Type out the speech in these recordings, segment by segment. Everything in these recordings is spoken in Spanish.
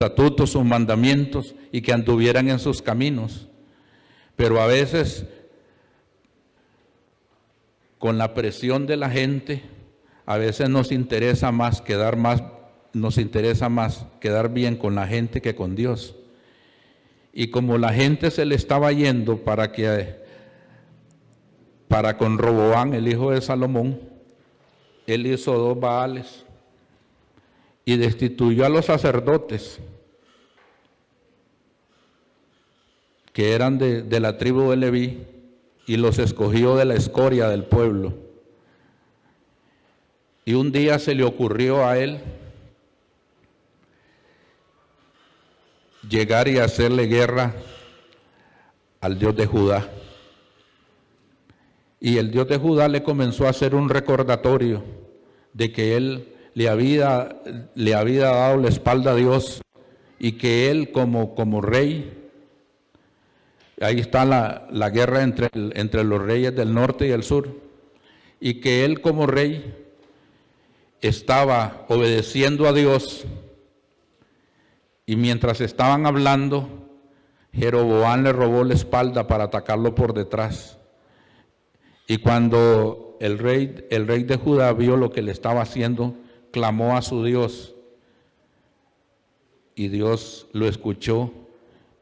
estatutos, sus mandamientos y que anduvieran en sus caminos. Pero a veces, con la presión de la gente, a veces nos interesa más quedar bien con la gente que con Dios. Y como la gente se le estaba yendo para con Roboam, el hijo de Salomón, él hizo 2 Baales y destituyó a los sacerdotes que eran de la tribu de Leví y los escogió de la escoria del pueblo. Y un día se le ocurrió a él llegar y hacerle guerra al Dios de Judá. Y el Dios de Judá le comenzó a hacer un recordatorio de que él le había dado la espalda a Dios y que él como rey, ahí está la guerra entre los reyes del norte y el sur, y que él como rey estaba obedeciendo a Dios. Y mientras estaban hablando, Jeroboam le robó la espalda para atacarlo por detrás. Y cuando el rey de Judá vio lo que le estaba haciendo, clamó a su Dios. Y Dios lo escuchó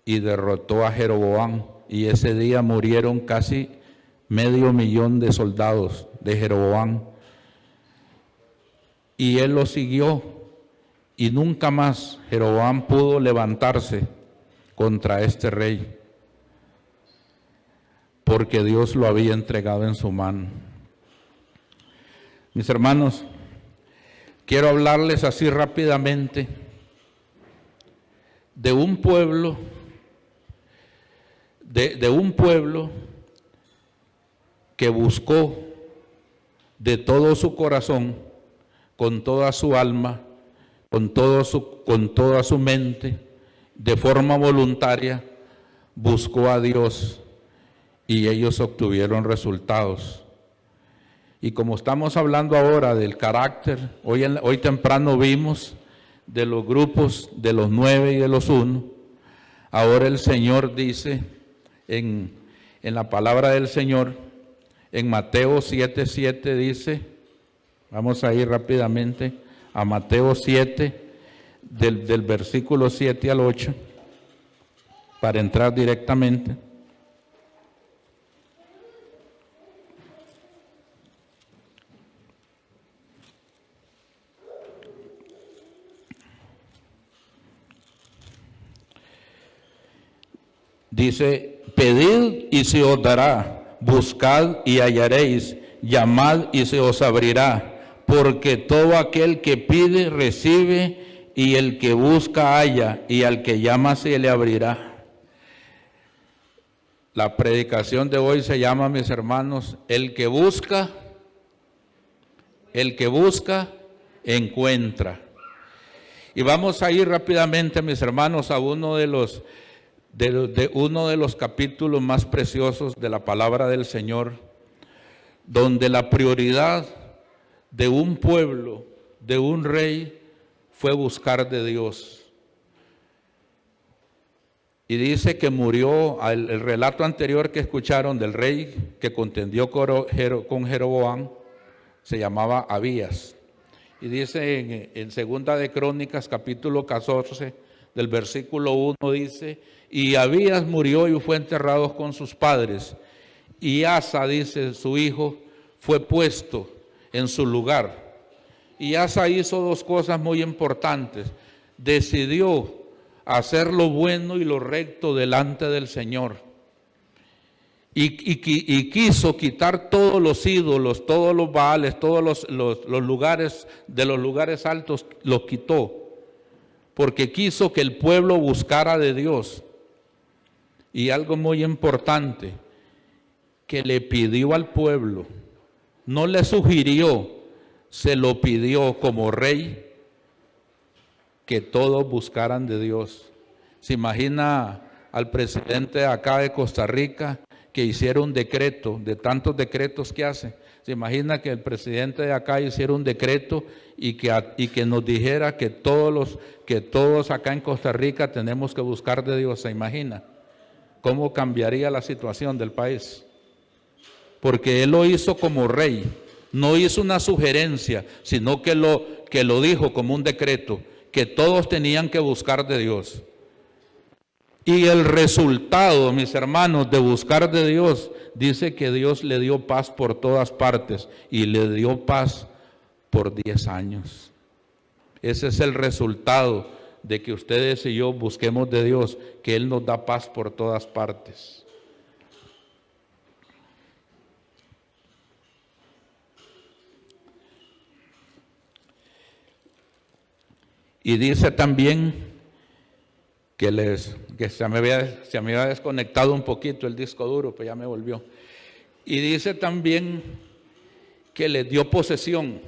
y derrotó a Jeroboam. Y ese día murieron casi 500,000 de soldados de Jeroboam. Y él lo siguió. Y nunca más Jeroboam pudo levantarse contra este rey, porque Dios lo había entregado en su mano. Mis hermanos, quiero hablarles así rápidamente de un pueblo, de un pueblo que buscó de todo su corazón, con toda su alma, con toda su mente, de forma voluntaria, buscó a Dios y ellos obtuvieron resultados. Y como estamos hablando ahora del carácter, hoy temprano vimos de los grupos de los 9 y de los 1, ahora el Señor dice en la palabra del Señor, en Mateo 7:7 dice, vamos a ir rápidamente a Mateo 7, del versículo 7 al 8, para entrar directamente. Dice, pedid y se os dará, buscad y hallaréis, llamad y se os abrirá. Porque todo aquel que pide, recibe, y el que busca, halla, y al que llama se le abrirá. La predicación de hoy se llama, mis hermanos, el que busca, encuentra. Y vamos a ir rápidamente, mis hermanos, a uno de los capítulos más preciosos de la palabra del Señor, donde la prioridad de un pueblo, de un rey, fue buscar de Dios. Y dice que murió, el relato anterior que escucharon del rey que contendió con Jeroboam, se llamaba Abías. Y dice en Segunda de Crónicas, capítulo 14, del versículo 1, dice, y Abías murió y fue enterrado con sus padres. Y Asa, dice su hijo, fue puesto en su lugar. Y Asa hizo 2 cosas muy importantes. Decidió hacer lo bueno y lo recto delante del Señor. Y quiso quitar todos los ídolos, todos los baales, todos los lugares, de los lugares altos, los quitó. Porque quiso que el pueblo buscara de Dios. Y algo muy importante, que le pidió al pueblo, no le sugirió, se lo pidió como rey, que todos buscaran de Dios. Se imagina al presidente acá de Costa Rica que hiciera un decreto, de tantos decretos que hace, ¿Se imagina que el presidente de acá hiciera un decreto y que nos dijera que todos acá en Costa Rica tenemos que buscar de Dios? ¿Se imagina cómo cambiaría la situación del país? Porque Él lo hizo como rey, no hizo una sugerencia, sino que lo dijo como un decreto, que todos tenían que buscar de Dios. Y el resultado, mis hermanos, de buscar de Dios, dice que Dios le dio paz por todas partes y le dio paz por 10 años. Ese es el resultado de que ustedes y yo busquemos de Dios, que Él nos da paz por todas partes. Y dice también que se me había desconectado un poquito el disco duro, pues ya me volvió. Y dice también que les dio posesión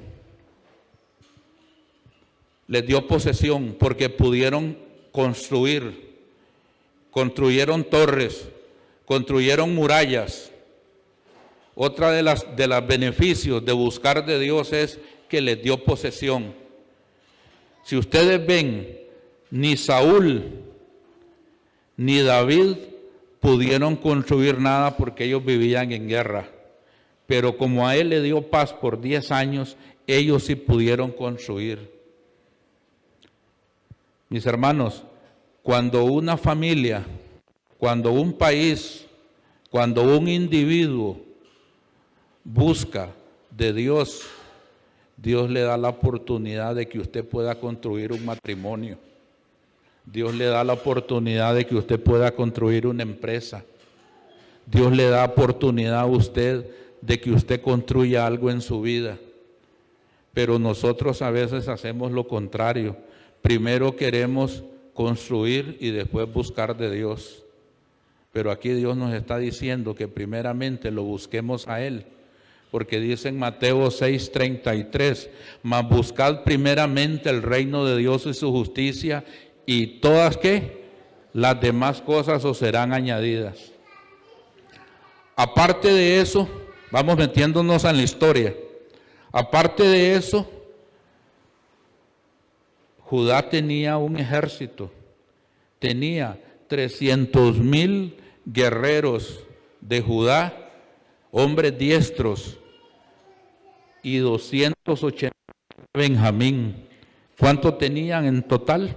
porque pudieron construyeron torres, construyeron murallas. Otra de los beneficios de buscar de Dios es que les dio posesión. Si ustedes ven, ni Saúl ni David pudieron construir nada porque ellos vivían en guerra. Pero como a él le dio paz por 10 años, ellos sí pudieron construir. Mis hermanos, cuando una familia, cuando un país, cuando un individuo busca de Dios, Dios le da la oportunidad de que usted pueda construir un matrimonio. Dios le da la oportunidad de que usted pueda construir una empresa. Dios le da oportunidad a usted de que usted construya algo en su vida. Pero nosotros a veces hacemos lo contrario. Primero queremos construir y después buscar de Dios. Pero aquí Dios nos está diciendo que primeramente lo busquemos a Él. Porque dice en Mateo 6:33, mas buscad primeramente el reino de Dios y su justicia, y todas, ¿qué? Las demás cosas os serán añadidas. Aparte de eso, vamos metiéndonos en la historia. Aparte de eso, Judá tenía un ejército. Tenía 300,000 guerreros de Judá, hombres diestros, y 280 de Benjamín. ¿Cuánto tenían en total?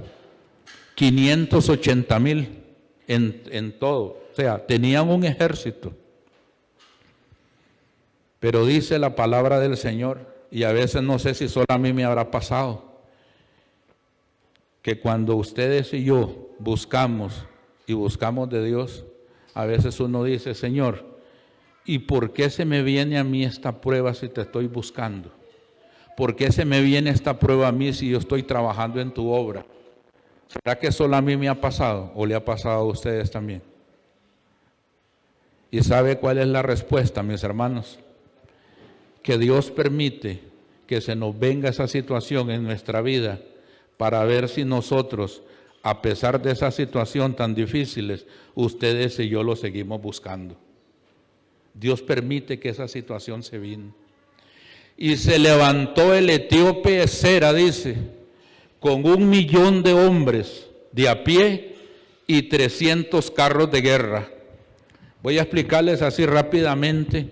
580,000 en todo. O sea, tenían un ejército. Pero dice la palabra del Señor, y a veces no sé si solo a mí me habrá pasado, que cuando ustedes y yo buscamos de Dios, a veces uno dice, Señor, ¿y por qué se me viene a mí esta prueba si te estoy buscando? ¿Por qué se me viene esta prueba a mí si yo estoy trabajando en tu obra? ¿Será que solo a mí me ha pasado o le ha pasado a ustedes también? ¿Y sabe cuál es la respuesta, mis hermanos? Que Dios permite que se nos venga esa situación en nuestra vida para ver si nosotros, a pesar de esa situación tan difíciles, ustedes y yo lo seguimos buscando. Dios permite que esa situación se vino. Y se levantó el etíope Sera, dice, con 1,000,000 de hombres de a pie y 300 carros de guerra. Voy a explicarles así rápidamente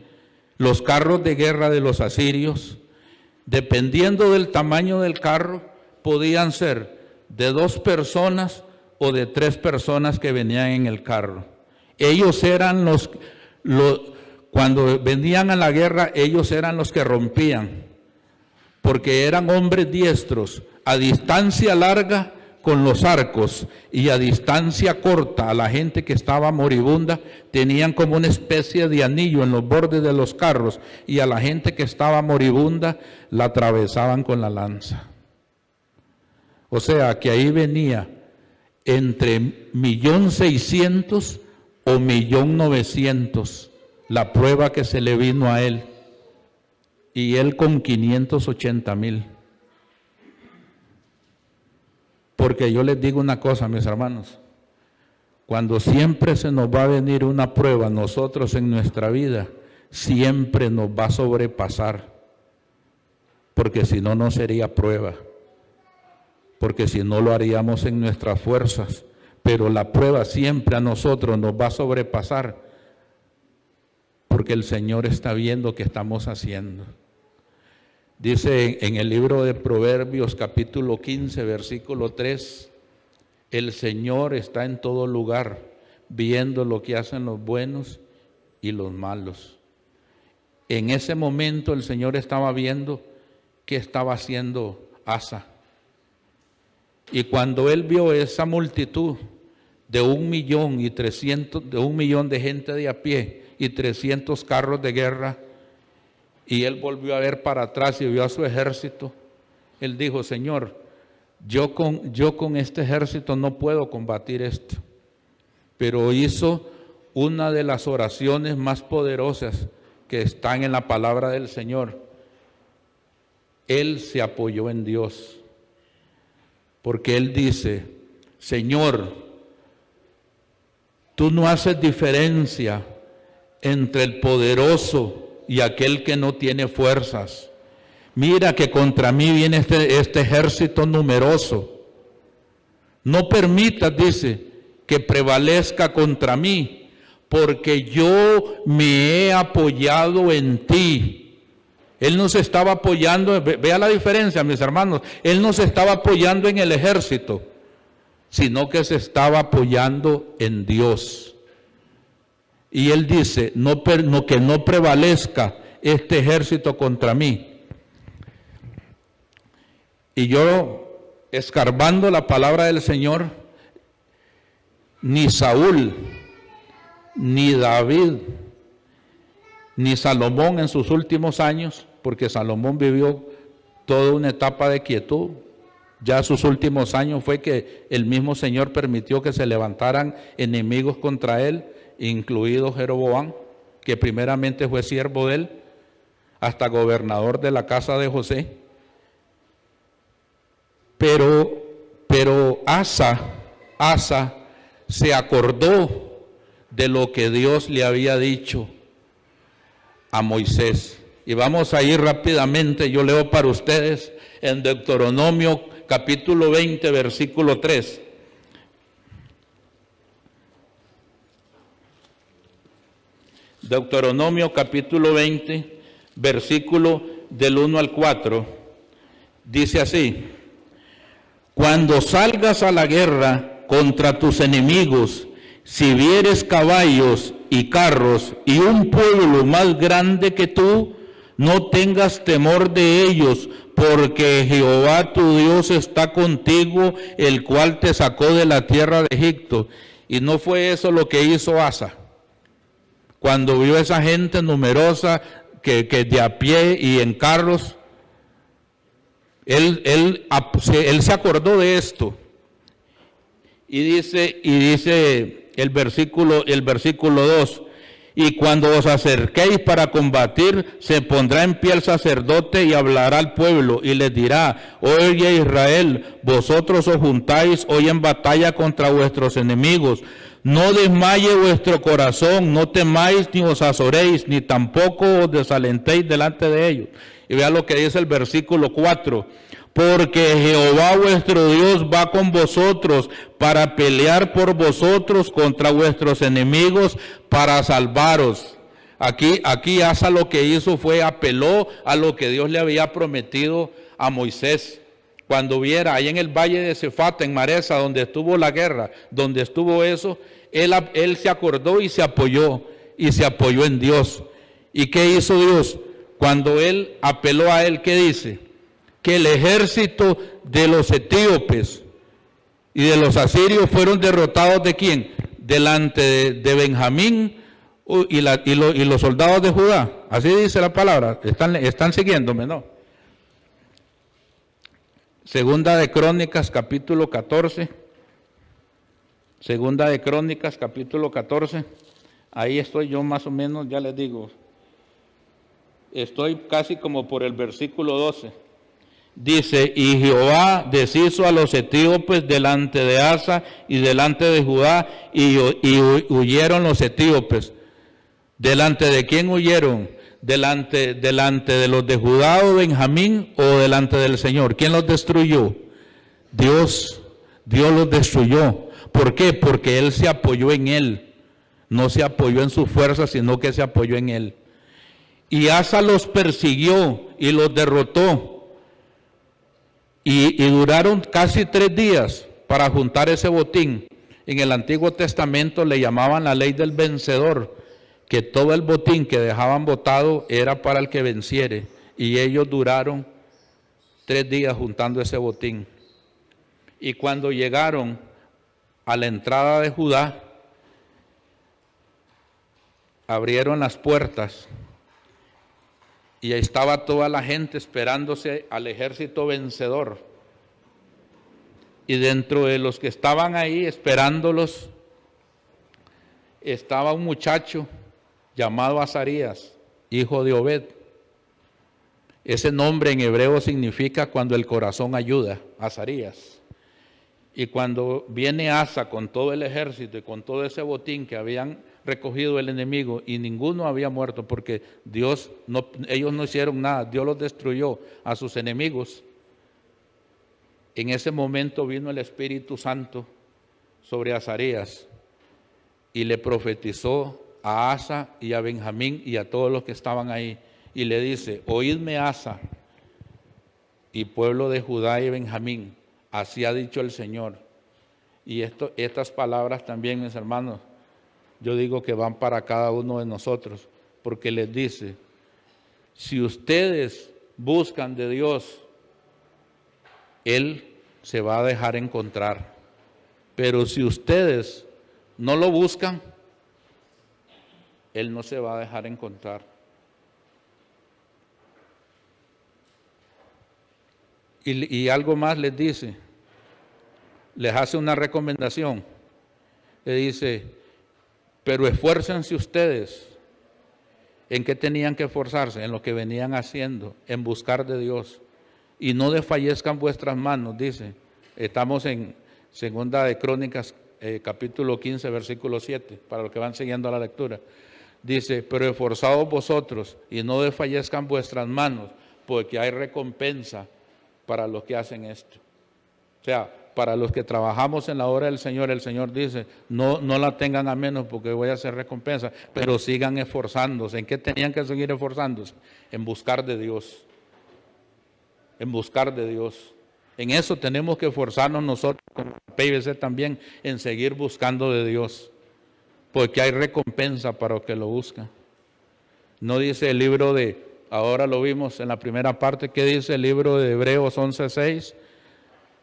los carros de guerra de los asirios. Dependiendo del tamaño del carro, podían ser de 2 personas o de 3 personas que venían en el carro. Ellos eran cuando venían a la guerra, ellos eran los que rompían, porque eran hombres diestros, a distancia larga con los arcos y a distancia corta a la gente que estaba moribunda, tenían como una especie de anillo en los bordes de los carros, y a la gente que estaba moribunda la atravesaban con la lanza. O sea que ahí venía entre 1,600,000 o 1,900,000 la prueba que se le vino a él, y él con 580,000. Porque yo les digo una cosa, mis hermanos, cuando siempre se nos va a venir una prueba a nosotros en nuestra vida, siempre nos va a sobrepasar, porque si no, no sería prueba, porque si no lo haríamos en nuestras fuerzas, pero la prueba siempre a nosotros nos va a sobrepasar, porque el Señor está viendo qué estamos haciendo. Dice en el libro de Proverbios capítulo 15, versículo 3, el Señor está en todo lugar, viendo lo que hacen los buenos y los malos. En ese momento el Señor estaba viendo qué estaba haciendo Asa. Y cuando él vio esa multitud de 1.300.000, de 1 millón de gente de a pie y 300 carros de guerra, y él volvió a ver para atrás y vio a su ejército, él dijo: Señor, yo con este ejército no puedo combatir esto. Pero hizo una de las oraciones más poderosas que están en la palabra del Señor. Él se apoyó en Dios, porque él dice: Señor, tú no haces diferencia entre el poderoso y aquel que no tiene fuerzas. Mira que contra mí viene este ejército numeroso. No permitas, dice, que prevalezca contra mí, porque yo me he apoyado en ti. Él no se estaba apoyando, vea la diferencia, mis hermanos, él no se estaba apoyando en el ejército, sino que se estaba apoyando en Dios. Y él dice: que no prevalezca este ejército contra mí. Y yo, escarbando la palabra del Señor, ni Saúl, ni David, ni Salomón en sus últimos años, porque Salomón vivió toda una etapa de quietud, ya sus últimos años fue que el mismo Señor permitió que se levantaran enemigos contra él, incluido Jeroboam, que primeramente fue siervo de él, hasta gobernador de la casa de José. Pero Asa se acordó de lo que Dios le había dicho a Moisés. Y vamos a ir rápidamente, yo leo para ustedes en Deuteronomio capítulo 20, versículo 3. Deuteronomio capítulo 20, versículo del 1 al 4, dice así: Cuando salgas a la guerra contra tus enemigos, si vieres caballos y carros y un pueblo más grande que tú, no tengas temor de ellos, porque Jehová tu Dios está contigo, el cual te sacó de la tierra de Egipto. Y no fue eso lo que hizo Asa. Cuando vio esa gente numerosa que de a pie y en carros, él se acordó de esto. Y dice el versículo 2: Y cuando os acerquéis para combatir, se pondrá en pie el sacerdote y hablará al pueblo y les dirá: Oye Israel, vosotros os juntáis hoy en batalla contra vuestros enemigos. No desmaye vuestro corazón, no temáis ni os azoréis, ni tampoco os desalentéis delante de ellos. Y vea lo que dice el versículo 4. Porque Jehová vuestro Dios va con vosotros para pelear por vosotros contra vuestros enemigos, para salvaros. Aquí Asa lo que hizo fue apeló a lo que Dios le había prometido a Moisés. Cuando viera ahí en el valle de Cefata, en Maresa, donde estuvo la guerra, donde estuvo eso, él se acordó y se apoyó en Dios. ¿Y qué hizo Dios? Cuando él apeló a él, ¿qué dice? Que el ejército de los etíopes y de los asirios fueron derrotados ¿de quién? Delante de Benjamín y los soldados de Judá. Así dice la palabra. Están siguiéndome, ¿no? Segunda de Crónicas, capítulo 14. Segunda de Crónicas, capítulo 14. Ahí estoy yo más o menos, ya les digo. Estoy casi como por el versículo 12. Dice: Y Jehová deshizo a los etíopes delante de Asa y delante de Judá, y huyeron los etíopes. ¿Delante de quién huyeron? ¿Delante de los de Judá o Benjamín o delante del Señor? ¿Quién los destruyó? Dios los destruyó. ¿Por qué? Porque Él se apoyó en Él. No se apoyó en su fuerza, sino que se apoyó en Él. Y Asa los persiguió y los derrotó. Y duraron casi 3 días para juntar ese botín. En el Antiguo Testamento le llamaban la ley del vencedor, que todo el botín que dejaban botado era para el que venciere. Y ellos duraron 3 días juntando ese botín. Y cuando llegaron a la entrada de Judá, abrieron las puertas y ahí estaba toda la gente esperándose al ejército vencedor. Y dentro de los que estaban ahí esperándolos, estaba un muchacho llamado Azarías, hijo de Obed. Ese nombre en hebreo significa cuando el corazón ayuda, Azarías. Y cuando viene Asa con todo el ejército y con todo ese botín que habían recogido el enemigo, y ninguno había muerto porque ellos no hicieron nada, Dios los destruyó a sus enemigos. En ese momento vino el Espíritu Santo sobre Azarías y le profetizó a Asa y a Benjamín y a todos los que estaban ahí, y le dice: oídme, Asa y pueblo de Judá y Benjamín, así ha dicho el Señor. Y estas palabras también, mis hermanos, yo digo que van para cada uno de nosotros, porque les dice: si ustedes buscan de Dios, Él se va a dejar encontrar. Pero si ustedes no lo buscan, Él no se va a dejar encontrar. Y algo más les dice, les hace una recomendación. Le dice: pero esfuércense ustedes. ¿En qué tenían que esforzarse? En lo que venían haciendo, en buscar de Dios. Y no desfallezcan vuestras manos, dice. Estamos en Segunda de Crónicas, capítulo 15, versículo 7, para los que van siguiendo la lectura. Dice: pero esforzaos vosotros y no desfallezcan vuestras manos, porque hay recompensa para los que hacen esto. O sea, para los que trabajamos en la obra del Señor, el Señor dice: no la tengan a menos porque voy a hacer recompensa, pero sigan esforzándose. ¿En qué tenían que seguir esforzándose? En buscar de Dios. En buscar de Dios. En eso tenemos que esforzarnos nosotros, como PIBC también, en seguir buscando de Dios, porque hay recompensa para los que lo buscan. No dice el libro ahora lo vimos en la primera parte, ¿qué dice el libro de Hebreos 11:6?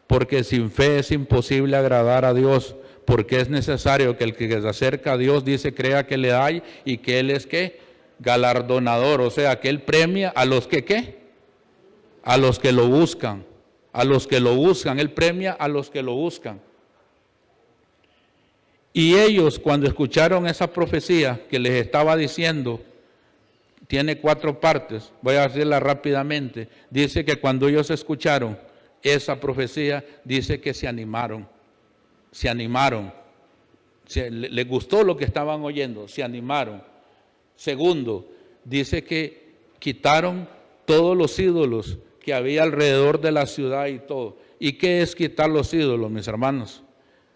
Porque sin fe es imposible agradar a Dios, porque es necesario que el que se acerca a Dios, dice, crea que le hay y que Él es, ¿qué? Galardonador, o sea, que Él premia a los que, ¿qué? A los que lo buscan, Él premia a los que lo buscan. Y ellos, cuando escucharon esa profecía que les estaba diciendo, tiene 4 partes, voy a decirla rápidamente. Dice que cuando ellos escucharon esa profecía, dice que se animaron. Les gustó lo que estaban oyendo, se animaron. Segundo, dice que quitaron todos los ídolos que había alrededor de la ciudad y todo. ¿Y qué es quitar los ídolos, mis hermanos?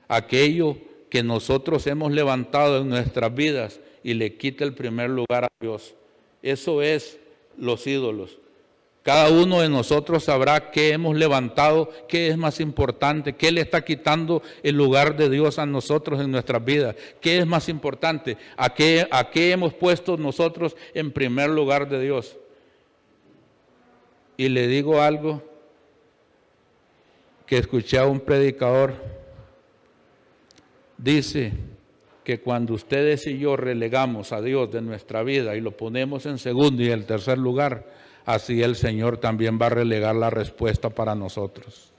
Aquello que nosotros hemos levantado en nuestras vidas y le quita el primer lugar a Dios. Eso es los ídolos. Cada uno de nosotros sabrá qué hemos levantado, qué es más importante, qué le está quitando el lugar de Dios a nosotros en nuestras vidas, qué es más importante, a qué hemos puesto nosotros en primer lugar de Dios. Y le digo algo que escuché a un predicador, dice que cuando ustedes y yo relegamos a Dios de nuestra vida y lo ponemos en segundo y en tercer lugar, así el Señor también va a relegar la respuesta para nosotros.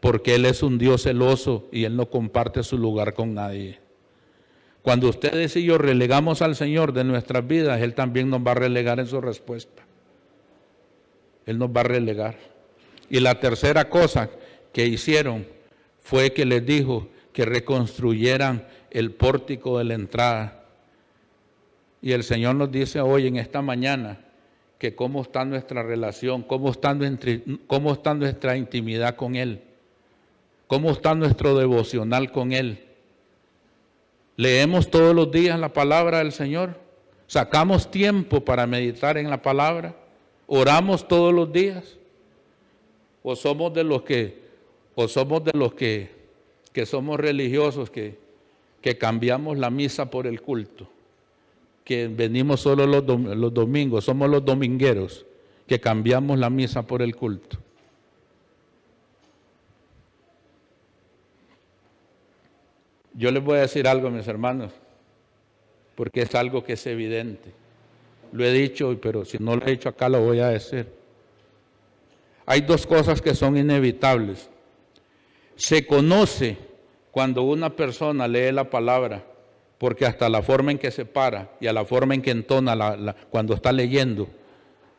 Porque Él es un Dios celoso y Él no comparte su lugar con nadie. Cuando ustedes y yo relegamos al Señor de nuestras vidas, Él también nos va a relegar en su respuesta. Él nos va a relegar. Y la tercera cosa que hicieron fue que les dijo que reconstruyeran el pórtico de la entrada. Y el Señor nos dice hoy en esta mañana que cómo está nuestra relación, cómo está nuestra intimidad con Él, cómo está nuestro devocional con Él. Leemos todos los días la palabra del Señor, sacamos tiempo para meditar en la palabra, oramos todos los días, o somos de los que somos religiosos, que cambiamos la misa por el culto, que venimos solo los domingos, somos los domingueros, que cambiamos la misa por el culto. Yo les voy a decir algo, mis hermanos, porque es algo que es evidente. Lo he dicho, pero si no lo he dicho acá, lo voy a decir. Hay dos cosas que son inevitables. Se conoce cuando una persona lee la palabra, porque hasta la forma en que se para y a la forma en que entona cuando está leyendo,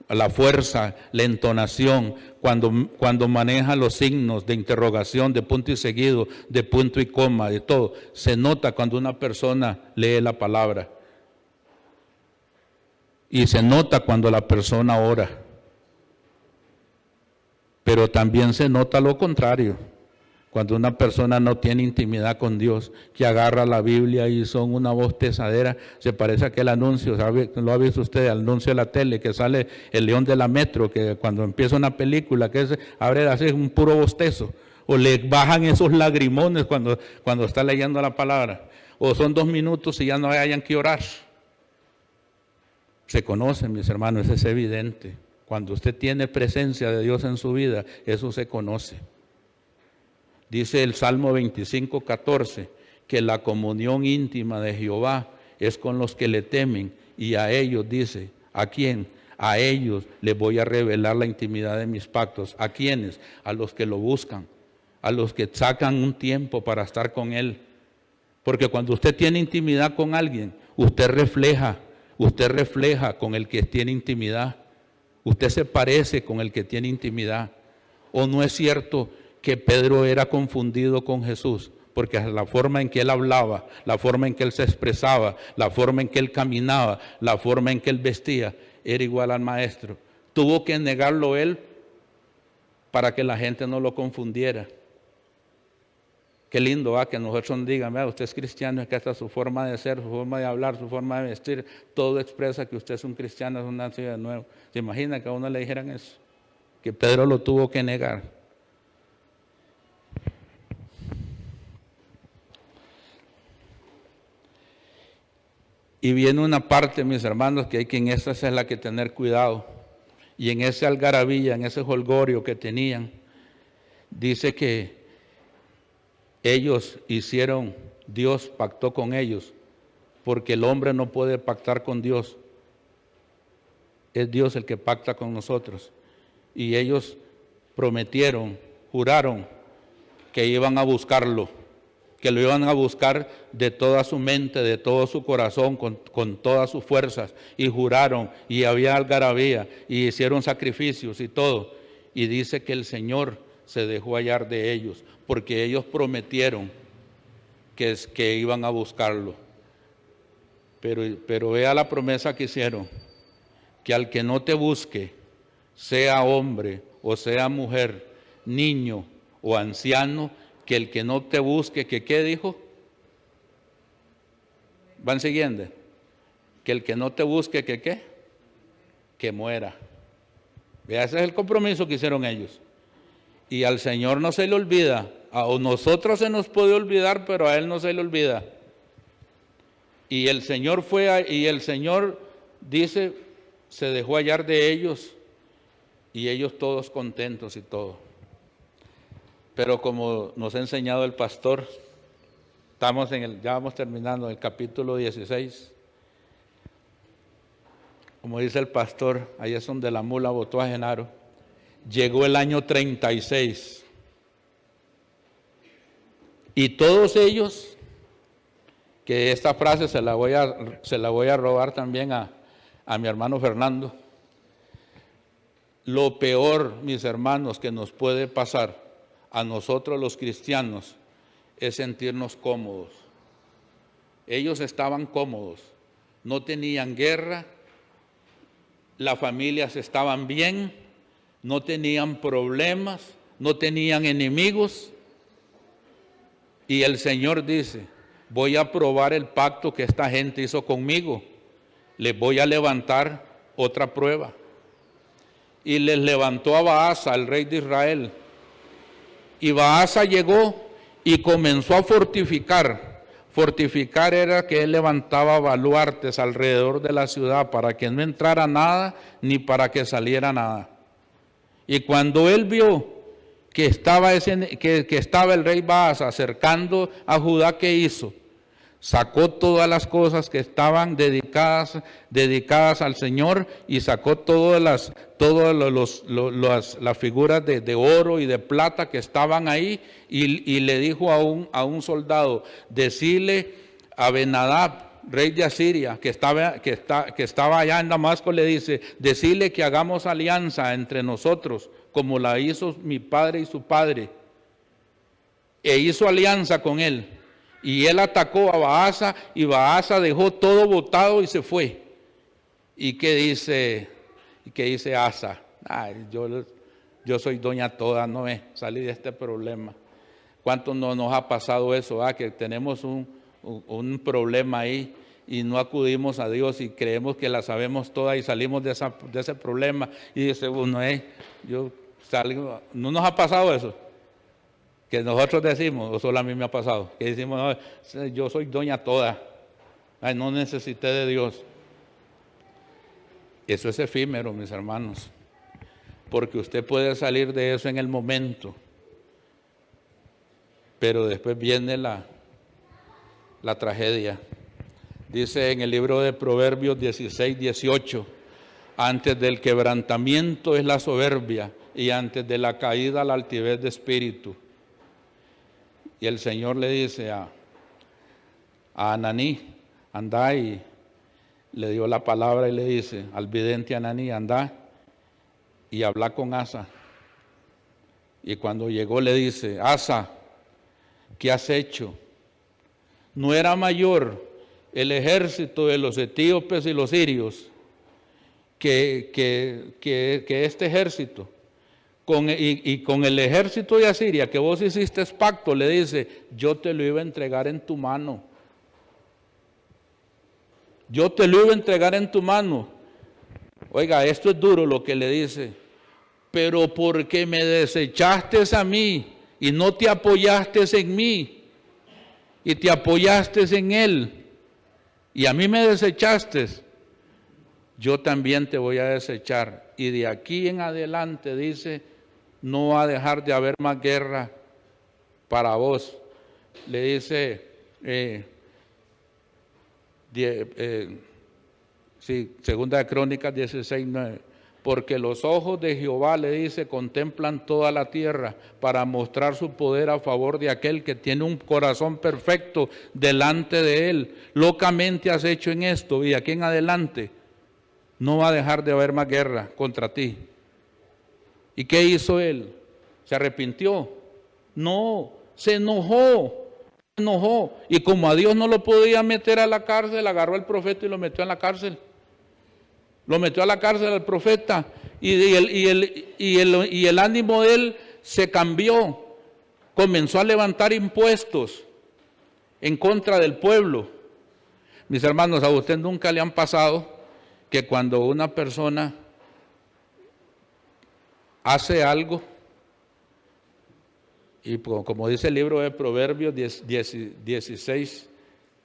la fuerza, la entonación, cuando maneja los signos de interrogación, de punto y seguido, de punto y coma, de todo, se nota cuando una persona lee la palabra. Y se nota cuando la persona ora. Pero también se nota lo contrario. Cuando una persona no tiene intimidad con Dios, que agarra la Biblia y son una voz pesadera, se parece a aquel anuncio, ¿sabe? Lo ha visto usted, el anuncio de la tele, que sale el león de la metro, que cuando empieza una película, que abre así un puro bostezo, o le bajan esos lagrimones cuando está leyendo la palabra, o son 2 minutos y ya no hayan que orar. Se conocen, mis hermanos, es evidente. Cuando usted tiene presencia de Dios en su vida, eso se conoce. Dice el Salmo 25:14, que la comunión íntima de Jehová es con los que le temen, y a ellos dice, ¿a quién? A ellos les voy a revelar la intimidad de mis pactos. ¿A quiénes? A los que lo buscan, a los que sacan un tiempo para estar con Él. Porque cuando usted tiene intimidad con alguien, usted refleja con el que tiene intimidad. Usted se parece con el que tiene intimidad. ¿O no es cierto que Pedro era confundido con Jesús? Porque la forma en que él hablaba, la forma en que él se expresaba, la forma en que él caminaba, la forma en que él vestía, era igual al maestro. Tuvo que negarlo él para que la gente no lo confundiera. Qué lindo que nosotros nos digan, vea, usted es cristiano, es que hasta su forma de ser, su forma de hablar, su forma de vestir, todo expresa que usted es un cristiano, es un nacido de nuevo. ¿Se imagina que a uno le dijeran eso? Que Pedro lo tuvo que negar. Y viene una parte, mis hermanos, que hay que en esa es la que tener cuidado. Y en ese algarabía, en ese jolgorio que tenían, dice que ellos hicieron, Dios pactó con ellos, porque el hombre no puede pactar con Dios. Es Dios el que pacta con nosotros. Y ellos prometieron, juraron que iban a buscarlo, que lo iban a buscar de toda su mente, de todo su corazón, con todas sus fuerzas, y juraron, y había algarabía, y hicieron sacrificios y todo. Y dice que el Señor se dejó hallar de ellos, porque ellos prometieron que iban a buscarlo. Pero vea la promesa que hicieron, que al que no te busque, sea hombre o sea mujer, niño o anciano, que el que no te busque, que ¿qué dijo? ¿Van siguiendo? Que el que no te busque, que ¿qué? Que muera. Vea, ese es el compromiso que hicieron ellos. Y al Señor no se le olvida. A nosotros se nos puede olvidar, pero a Él no se le olvida. Y el Señor dice, se dejó hallar de ellos, y ellos todos contentos y todo. Pero como nos ha enseñado el pastor, ya vamos terminando el capítulo 16. Como dice el pastor, ahí es donde la mula botó a Genaro. Llegó el año 36. Y todos ellos, que esta frase se la voy a robar también a mi hermano Fernando. Lo peor, mis hermanos, que nos puede pasar a nosotros los cristianos es sentirnos cómodos. Ellos estaban cómodos, no tenían guerra, las familias estaban bien, no tenían problemas, no tenían enemigos. Y el Señor dice, voy a probar el pacto que esta gente hizo conmigo. Les voy a levantar otra prueba. Y les levantó a Baasa, el rey de Israel. Y Baasa llegó y comenzó a fortificar. Fortificar era que él levantaba baluartes alrededor de la ciudad para que no entrara nada ni para que saliera nada. Y cuando él vio que estaba el rey Baasa acercando a Judá, ¿qué hizo? Sacó todas las cosas que estaban dedicadas al Señor y sacó todas las figuras de oro y de plata que estaban ahí y le dijo a un soldado, decirle a Ben-Hadad, rey de Asiria, que estaba allá en Damasco, le dice, decirle que hagamos alianza entre nosotros, como la hizo mi padre y su padre. E hizo alianza con él. Y él atacó a Baasa y Baasa dejó todo botado y se fue. ¿Y qué dice Asa? Ay, yo soy doña toda, no salí de este problema. ¿Cuánto no nos ha pasado eso? Que tenemos un problema ahí y no acudimos a Dios y creemos que la sabemos toda y salimos de ese problema. Y dice uno, ¿no nos ha pasado eso? Que nosotros decimos, o solo a mí me ha pasado, que decimos, no, yo soy doña toda, ay, no necesité de Dios. Eso es efímero, mis hermanos, porque usted puede salir de eso en el momento, pero después viene la tragedia. Dice en el libro de Proverbios 16, 18, antes del quebrantamiento es la soberbia y antes de la caída la altivez de espíritu. Y el Señor le dice a Ananí, anda, y le dio la palabra y le dice al vidente Ananí, anda y habla con Asa. Y cuando llegó le dice, Asa, ¿qué has hecho? ¿No era mayor el ejército de los etíopes y los sirios que este ejército? Con el ejército de Asiria que vos hiciste pacto, le dice, yo te lo iba a entregar en tu mano. Yo te lo iba a entregar en tu mano. Oiga, esto es duro lo que le dice. Pero porque me desechaste a mí y no te apoyaste en mí y te apoyaste en él y a mí me desechaste, yo también te voy a desechar. Y de aquí en adelante, dice, no va a dejar de haber más guerra para vos. Le dice, Segunda de Crónicas 16, 9. Porque los ojos de Jehová, le dice, contemplan toda la tierra para mostrar su poder a favor de aquel que tiene un corazón perfecto delante de él. Locamente has hecho en esto y de aquí en adelante no va a dejar de haber más guerra contra ti. ¿Y qué hizo él? ¿Se arrepintió? No, se enojó. Y como a Dios no lo podía meter a la cárcel, agarró al profeta y lo metió en la cárcel. Lo metió a la cárcel al profeta y el ánimo de él se cambió. Comenzó a levantar impuestos en contra del pueblo. Mis hermanos, ¿a usted nunca le han pasado que cuando una persona hace algo, y como dice el libro de Proverbios 16,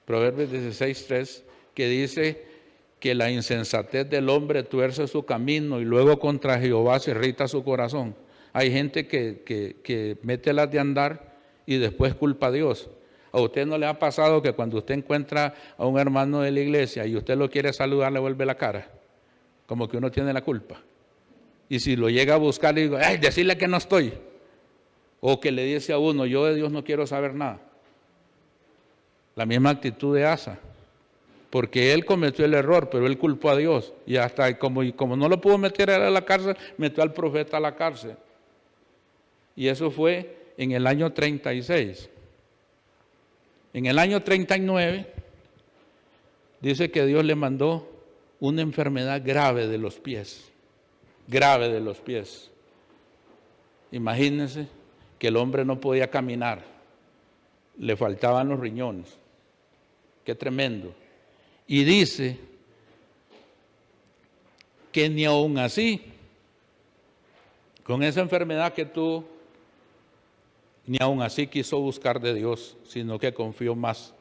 Proverbios 16, 3, que dice que la insensatez del hombre tuerce su camino y luego contra Jehová se irrita su corazón? Hay gente que mete las de andar y después culpa a Dios. ¿A usted no le ha pasado que cuando usted encuentra a un hermano de la iglesia y usted lo quiere saludar, le vuelve la cara? Como que uno tiene la culpa. Y si lo llega a buscar, le digo, ay, decirle que no estoy. O que le dice a uno, yo de Dios no quiero saber nada. La misma actitud de Asa. Porque él cometió el error, pero él culpó a Dios. Y hasta como no lo pudo meter a la cárcel, metió al profeta a la cárcel. Y eso fue en el año 36. En el año 39, Dice que Dios le mandó una enfermedad grave de los pies, grave de los pies. Imagínense que el hombre no podía caminar, le faltaban los riñones. Qué tremendo. Y dice que ni aún así, con esa enfermedad que tuvo, ni aún así quiso buscar de Dios, sino que confió más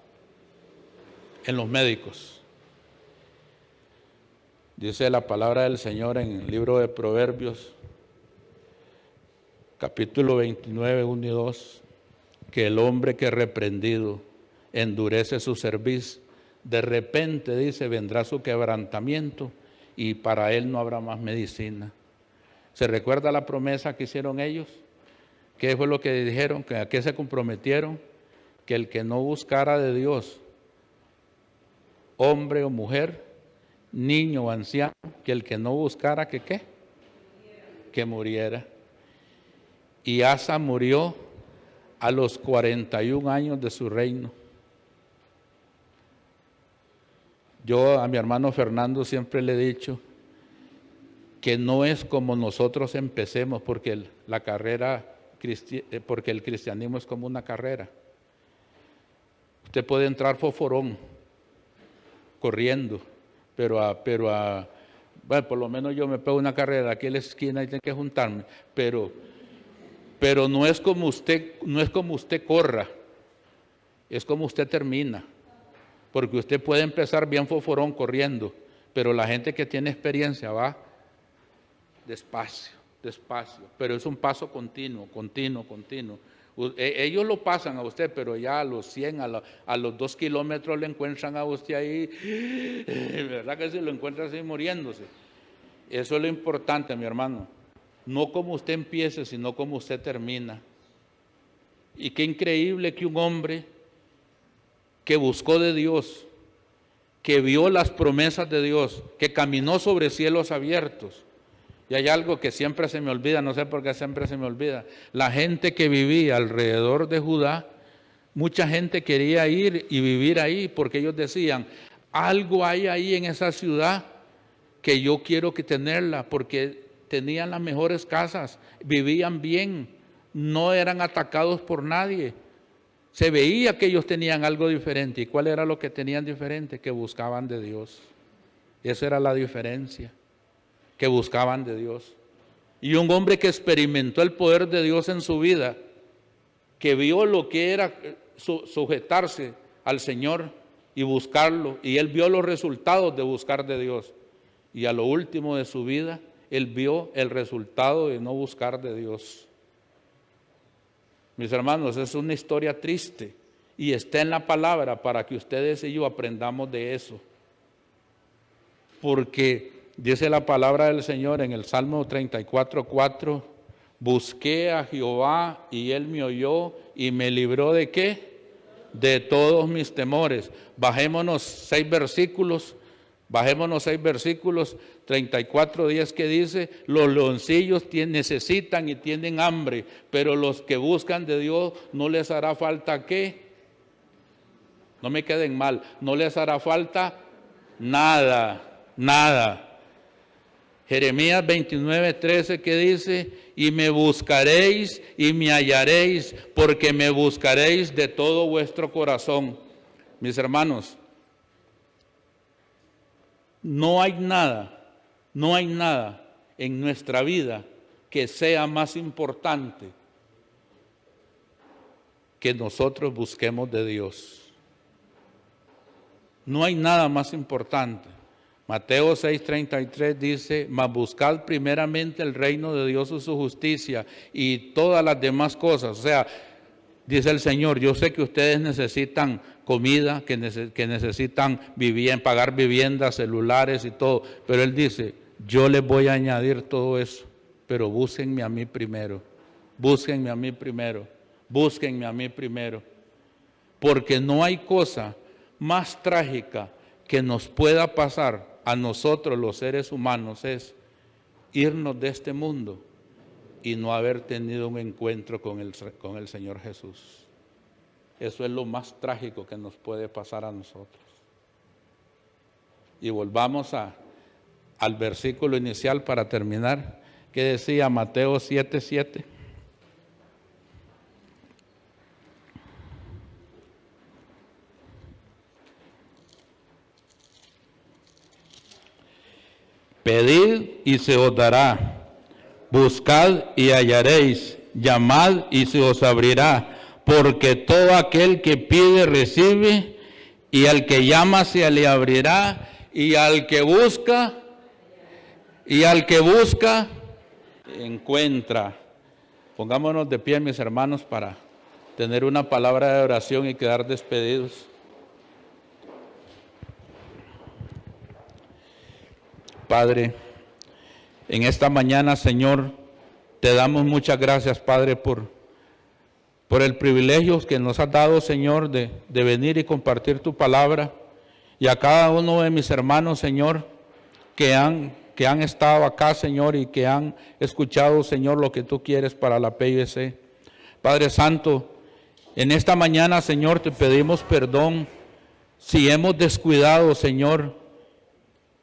en los médicos. Dice la palabra del Señor en el libro de Proverbios, capítulo 29, 1 y 2, que el hombre que reprendido endurece su cerviz, de repente, dice, vendrá su quebrantamiento y para él no habrá más medicina. ¿Se recuerda la promesa que hicieron ellos? ¿Qué fue lo que dijeron? ¿Que ¿A qué se comprometieron? Que el que no buscara de Dios, hombre o mujer, niño o anciano, que el que no buscara, ¿que qué? Que muriera. Y Asa murió a los 41 años de su reino. Yo a mi hermano Fernando siempre le he dicho que no es como nosotros empecemos, porque porque el cristianismo es como una carrera. Usted puede entrar foforón, corriendo, pero bueno, por lo menos yo me pego una carrera aquí en la esquina y tengo que juntarme, pero no es como usted corra, es como usted termina. Porque usted puede empezar bien foforón corriendo, pero la gente que tiene experiencia va despacio, despacio, pero es un paso continuo. Ellos lo pasan a usted, pero ya a los 100, a los 2 kilómetros le encuentran a usted ahí, ¿verdad que se lo encuentra así muriéndose? Eso es lo importante, mi hermano. No como usted empiece, sino como usted termina. Y qué increíble que un hombre que buscó de Dios, que vio las promesas de Dios, que caminó sobre cielos abiertos. Y hay algo que siempre se me olvida, no sé por qué siempre se me olvida. La gente que vivía alrededor de Judá, mucha gente quería ir y vivir ahí porque ellos decían, algo hay ahí en esa ciudad que yo quiero que tenerla, porque tenían las mejores casas, vivían bien, no eran atacados por nadie. Se veía que ellos tenían algo diferente. ¿Y cuál era lo que tenían diferente? Que buscaban de Dios. Esa era la diferencia, que buscaban de Dios. Y un hombre que experimentó el poder de Dios en su vida, que vio lo que era sujetarse al Señor y buscarlo, y él vio los resultados de buscar de Dios. Y a lo último de su vida, él vio el resultado de no buscar de Dios. Mis hermanos, es una historia triste y está en la palabra para que ustedes y yo aprendamos de eso. Porque dice la palabra del Señor en el Salmo 34:4, busqué a Jehová y él me oyó y me libró ¿de qué? De todos mis temores. Bajémonos 6 versículos, 34:10 que dice, los leoncillos necesitan y tienen hambre, pero los que buscan de Dios no les hará falta ¿qué? No me queden mal, no les hará falta nada. Jeremías 29:13 que dice, y me buscaréis y me hallaréis, porque me buscaréis de todo vuestro corazón. Mis hermanos, no hay nada en nuestra vida que sea más importante que nosotros busquemos de Dios. No hay nada más importante. Mateo 6:33 dice, mas buscad primeramente el reino de Dios y su justicia y todas las demás cosas. O sea, dice el Señor, yo sé que ustedes necesitan comida, que necesitan pagar viviendas, celulares y todo, pero Él dice, yo les voy a añadir todo eso, pero búsquenme a mí primero, porque no hay cosa más trágica que nos pueda pasar a nosotros los seres humanos es irnos de este mundo y no haber tenido un encuentro con el Señor Jesús. Eso es lo más trágico que nos puede pasar a nosotros. y volvamos al versículo inicial para terminar, que decía Mateo 7:7. Pedid y se os dará, buscad y hallaréis, llamad y se os abrirá, porque todo aquel que pide recibe, y al que llama se le abrirá, y al que busca encuentra. Pongámonos de pie, mis hermanos, para tener una palabra de oración y quedar despedidos. Padre, en esta mañana, Señor, te damos muchas gracias, Padre, por el privilegio que nos has dado, Señor, de venir y compartir tu palabra, y a cada uno de mis hermanos, Señor, que han estado acá, Señor, y que han escuchado, Señor, lo que tú quieres para la PIBC. Padre Santo, en esta mañana, Señor, te pedimos perdón si hemos descuidado, Señor,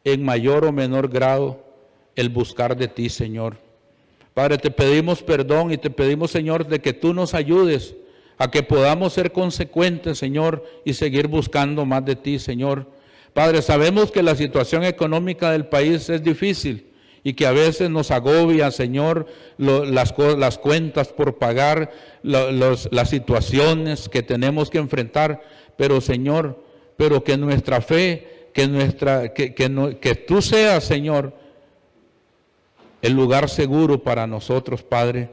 en mayor o menor grado, el buscar de ti, Señor. Padre, te pedimos perdón y te pedimos, Señor, de que tú nos ayudes a que podamos ser consecuentes, Señor, y seguir buscando más de ti, Señor. Padre, sabemos que la situación económica del país es difícil y que a veces nos agobia, Señor, las cuentas por pagar, las situaciones que tenemos que enfrentar, pero, Señor, pero que nuestra fe, que tú seas, Señor, el lugar seguro para nosotros, Padre.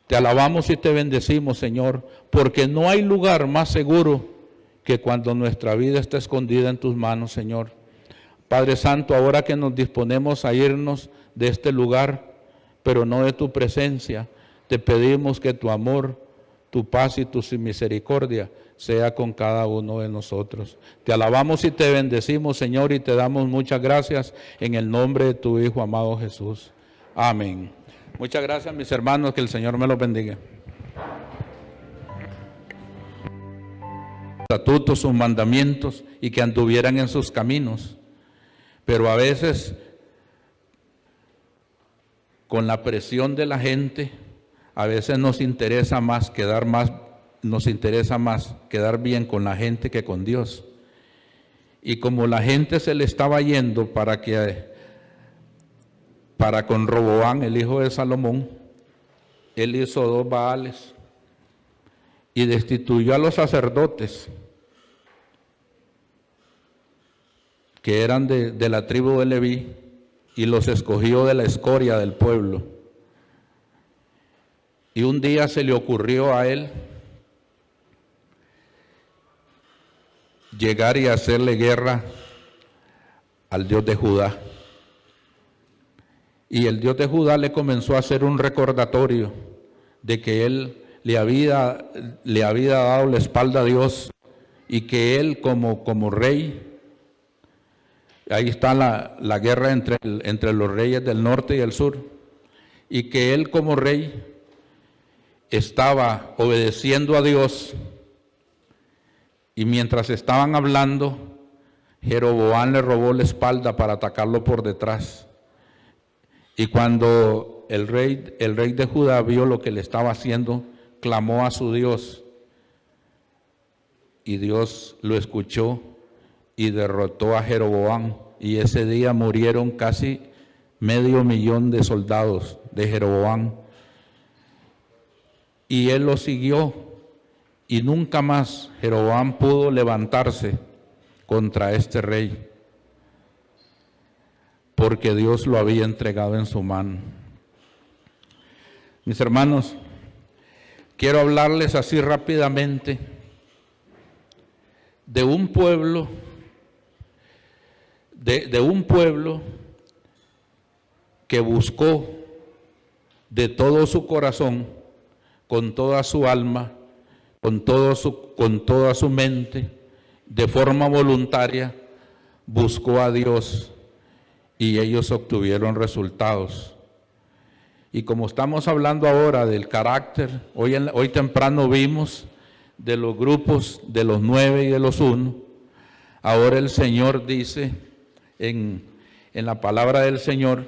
Te alabamos y te bendecimos, Señor, porque no hay lugar más seguro que cuando nuestra vida está escondida en tus manos, Señor. Padre Santo, ahora que nos disponemos a irnos de este lugar, pero no de tu presencia, te pedimos que tu amor, tu paz y tu misericordia sea con cada uno de nosotros. Te alabamos y te bendecimos, Señor, y te damos muchas gracias en el nombre de tu Hijo amado Jesús. Amén. Muchas gracias, mis hermanos, que el Señor me los bendiga. Estatutos, sus mandamientos, y que anduvieran en sus caminos. Pero a veces, con la presión de la gente, a veces nos interesa más quedar bien con la gente que con Dios. Y como la gente se le estaba yendo para con Roboam, el hijo de Salomón, él hizo 2 Baales y destituyó a los sacerdotes que eran de la tribu de Leví, y los escogió de la escoria del pueblo. Y un día se le ocurrió a él llegar y hacerle guerra al Dios de Judá. Y el Dios de Judá le comenzó a hacer un recordatorio de que él le había dado la espalda a Dios, y que él como rey, ahí está la guerra entre los reyes del norte y el sur, y que él como rey estaba obedeciendo a Dios. Y mientras estaban hablando, Jeroboam le robó la espalda para atacarlo por detrás. Y cuando el rey de Judá vio lo que le estaba haciendo, clamó a su Dios, y Dios lo escuchó y derrotó a Jeroboam. Y ese día murieron casi 500,000 de soldados de Jeroboam. Y él lo siguió, y nunca más Jeroboam pudo levantarse contra este rey, porque Dios lo había entregado en su mano. Mis hermanos, quiero hablarles así rápidamente de un pueblo, de un pueblo que buscó de todo su corazón, con toda su alma, con toda su mente, de forma voluntaria, buscó a Dios, y ellos obtuvieron resultados. Y como estamos hablando ahora del carácter, hoy temprano vimos de los grupos de los 9 y de los 1, ahora el Señor dice en la palabra del Señor.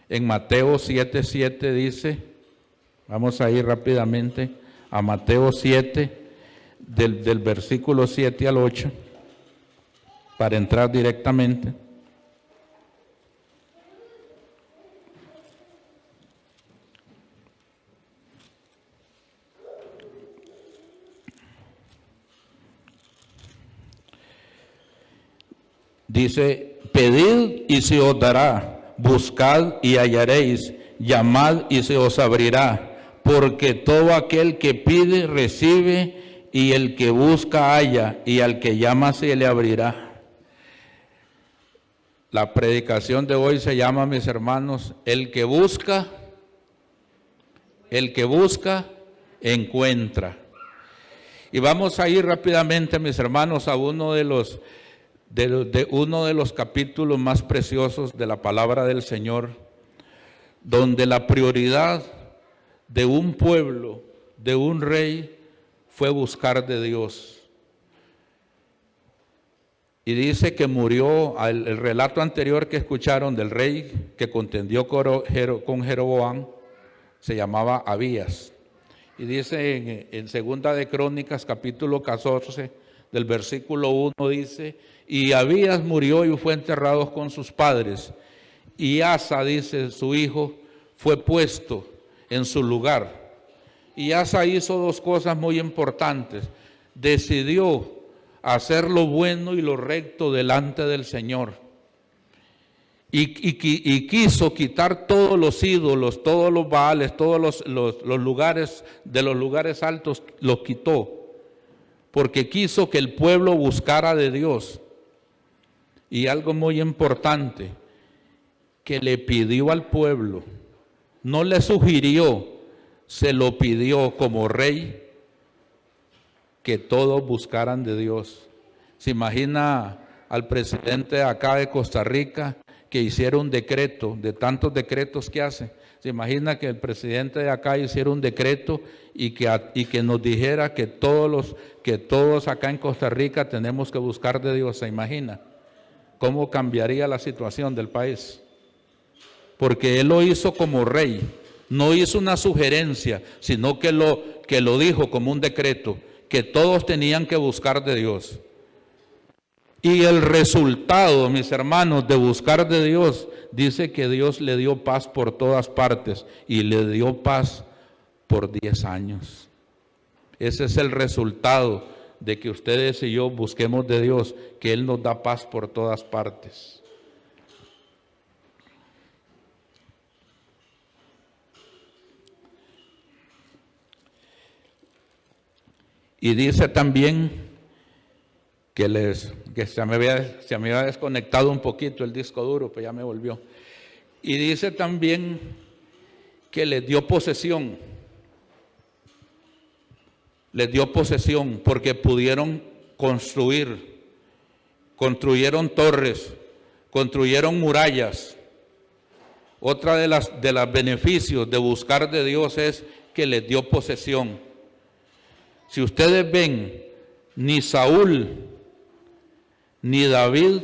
En Mateo 7:7 dice, vamos a ir rápidamente a Mateo 7, del versículo 7 al 8, para entrar directamente. Dice, pedid y se os dará, buscad y hallaréis, llamad y se os abrirá, porque todo aquel que pide recibe, y el que busca halla, y al que llama se le abrirá. La predicación de hoy se llama, mis hermanos, el que busca, encuentra. Y vamos a ir rápidamente, mis hermanos, a uno de los capítulos más preciosos de la palabra del Señor, donde la prioridad de un pueblo, de un rey, fue buscar de Dios. Y dice que murió, el relato anterior que escucharon del rey que contendió con Jeroboam, se llamaba Abías. Y dice en Segunda de Crónicas, capítulo 14, del versículo 1, dice, y Abías murió y fue enterrado con sus padres. Y Asa, dice, su hijo, fue puesto en su lugar. Y Asa hizo dos cosas muy importantes. Decidió hacer lo bueno y lo recto delante del Señor. Y quiso quitar todos los ídolos, todos los baales, todos los lugares, de los lugares altos, los quitó. Porque quiso que el pueblo buscara de Dios. Y algo muy importante, que le pidió al pueblo, no le sugirió, se lo pidió como rey, que todos buscaran de Dios. Se imagina al presidente acá de Costa Rica que hiciera un decreto, de tantos decretos que hace. Se imagina que el presidente de acá hiciera un decreto y que nos dijera que todos acá en Costa Rica tenemos que buscar de Dios. ¿Se imagina cómo cambiaría la situación del país? Porque él lo hizo como rey, no hizo una sugerencia, sino que lo dijo como un decreto, que todos tenían que buscar de Dios. Y el resultado, mis hermanos, de buscar de Dios, dice que Dios le dio paz por todas partes y le dio paz por 10 años. Ese es el resultado de que ustedes y yo busquemos de Dios, que Él nos da paz por todas partes. Y dice también que se me había desconectado un poquito el disco duro, pero ya me volvió. Y dice también que les dio posesión. Les dio posesión porque pudieron construyeron torres, construyeron murallas. Otra de los beneficios de buscar de Dios es que les dio posesión. Si ustedes ven, ni Saúl ni David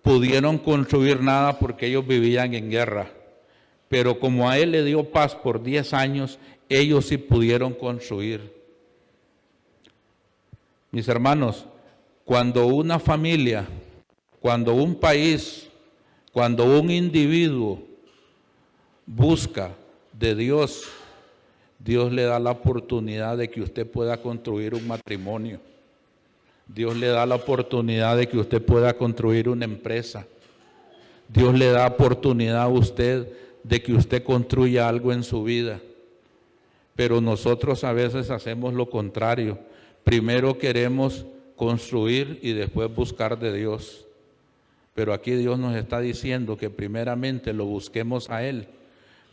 pudieron construir nada porque ellos vivían en guerra. Pero como a él le dio paz por 10 años, ellos sí pudieron construir. Mis hermanos, cuando una familia, cuando un país, cuando un individuo busca de Dios, Dios le da la oportunidad de que usted pueda construir un matrimonio. Dios le da la oportunidad de que usted pueda construir una empresa. Dios le da oportunidad a usted de que usted construya algo en su vida. Pero nosotros a veces hacemos lo contrario. Primero queremos construir y después buscar de Dios. Pero aquí Dios nos está diciendo que primeramente lo busquemos a Él.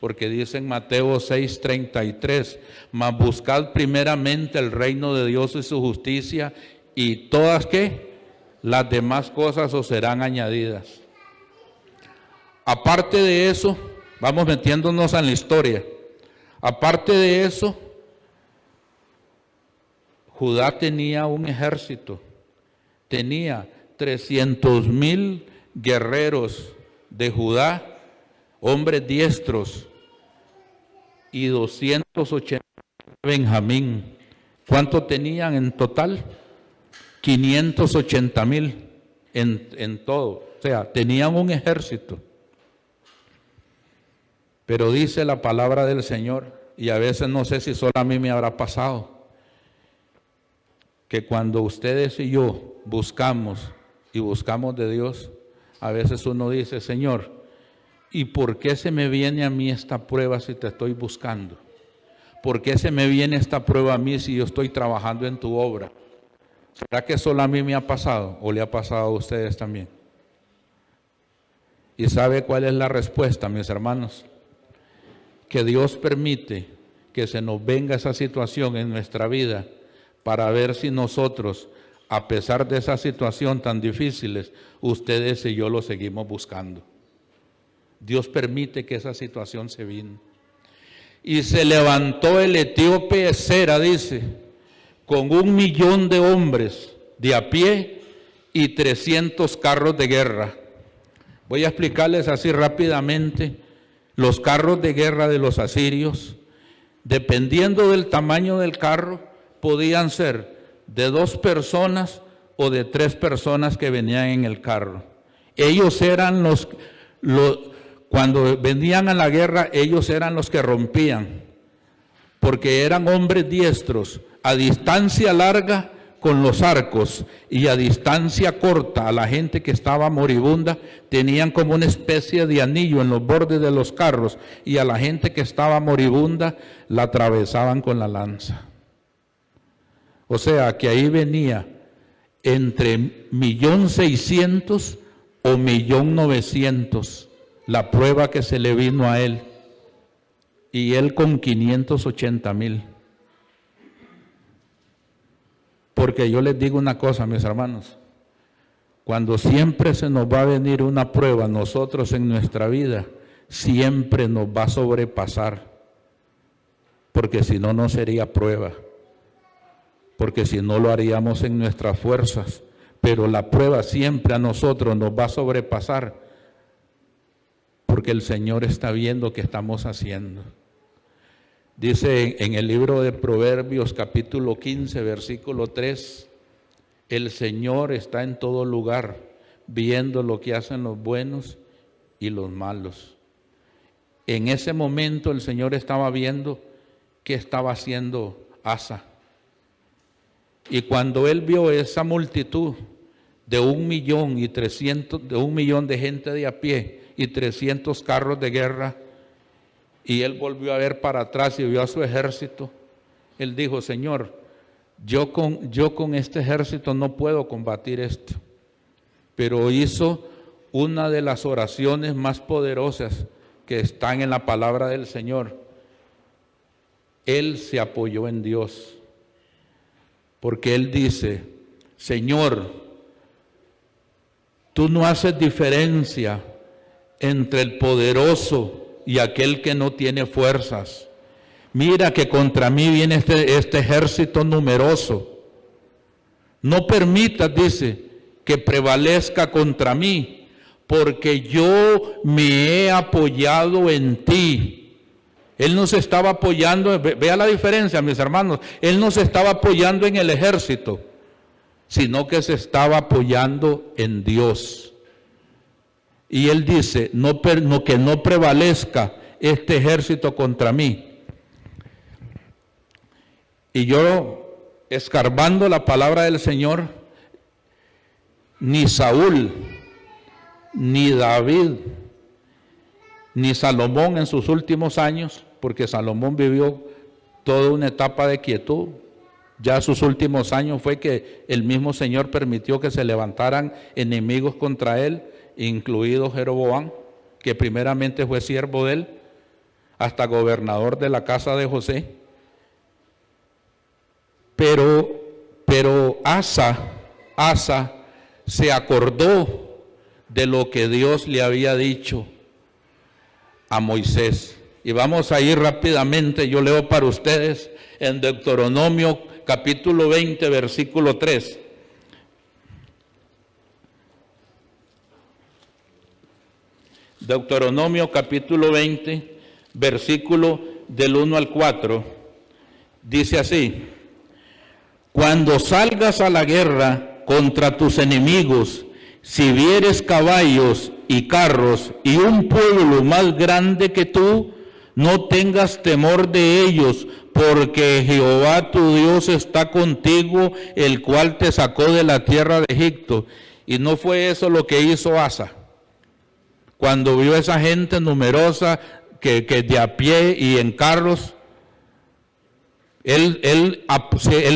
Porque dice en Mateo 6:33, mas buscad primeramente el reino de Dios y su justicia, y todas, ¿qué? Las demás cosas os serán añadidas. Aparte de eso, vamos metiéndonos en la historia. Aparte de eso, Judá tenía un ejército, tenía 300,000 guerreros de Judá, hombres diestros, y 280 de Benjamín. ¿Cuánto tenían en total? 580,000 en todo. O sea, tenían un ejército. Pero dice la palabra del Señor, y a veces no sé si solo a mí me habrá pasado, que cuando ustedes y yo buscamos de Dios, a veces uno dice, Señor, ¿y por qué se me viene a mí esta prueba si te estoy buscando? ¿Por qué se me viene esta prueba a mí si yo estoy trabajando en tu obra? ¿Será que solo a mí me ha pasado o le ha pasado a ustedes también? ¿Y sabe cuál es la respuesta, mis hermanos? Que Dios permite que se nos venga esa situación en nuestra vida para ver si nosotros, a pesar de esa situación tan difíciles, ustedes y yo lo seguimos buscando. Dios permite que esa situación se vino. Y se levantó el etíope Sera, dice, con 1,000,000 de hombres de a pie y 300 carros de guerra. Voy a explicarles así rápidamente los carros de guerra de los asirios. Dependiendo del tamaño del carro, podían ser de 2 personas o de 3 personas que venían en el carro. Ellos eran cuando venían a la guerra, ellos eran los que rompían, porque eran hombres diestros, a distancia larga con los arcos y a distancia corta a la gente que estaba moribunda, tenían como una especie de anillo en los bordes de los carros, y a la gente que estaba moribunda la atravesaban con la lanza. O sea que ahí venía entre 1,600,000 o 1,900,000 la prueba que se le vino a él, y él con 580,000. Porque yo les digo una cosa, mis hermanos, cuando siempre se nos va a venir una prueba a nosotros en nuestra vida, siempre nos va a sobrepasar, porque si no, no sería prueba, porque si no lo haríamos en nuestras fuerzas, pero la prueba siempre a nosotros nos va a sobrepasar, porque el Señor está viendo qué estamos haciendo. Dice en el libro de Proverbios capítulo 15, versículo 3, el Señor está en todo lugar, viendo lo que hacen los buenos y los malos. En ese momento el Señor estaba viendo qué estaba haciendo Asa. Y cuando él vio esa multitud de 1,300,000, de 1,000,000 de gente de a pie y 300 carros de guerra, y él volvió a ver para atrás y vio a su ejército, él dijo, Señor, yo con este ejército no puedo combatir esto. Pero hizo una de las oraciones más poderosas que están en la palabra del Señor. Él se apoyó en Dios, porque él dice, Señor, tú no haces diferencia entre el poderoso y aquel que no tiene fuerzas. Mira que contra mí viene este ejército numeroso. No permitas, dice, que prevalezca contra mí, porque yo me he apoyado en ti. Él no se estaba apoyando, vea la diferencia, mis hermanos, él no se estaba apoyando en el ejército, sino que se estaba apoyando en Dios. Y él dice, que no prevalezca este ejército contra mí. Y yo, escarbando la palabra del Señor, ni Saúl, ni David, ni Salomón en sus últimos años, porque Salomón vivió toda una etapa de quietud, ya sus últimos años fue que el mismo Señor permitió que se levantaran enemigos contra él, incluido Jeroboam, que primeramente fue siervo de él, hasta gobernador de la casa de José. Pero Asa se acordó de lo que Dios le había dicho a Moisés. Y vamos a ir rápidamente, yo leo para ustedes en Deuteronomio capítulo 20, versículo 3. Deuteronomio capítulo 20, versículo del 1 al 4, dice así: cuando salgas a la guerra contra tus enemigos, si vieres caballos y carros y un pueblo más grande que tú, no tengas temor de ellos, porque Jehová tu Dios está contigo, el cual te sacó de la tierra de Egipto. Y no fue eso lo que hizo Asa. Cuando vio esa gente numerosa que de a pie y en carros, él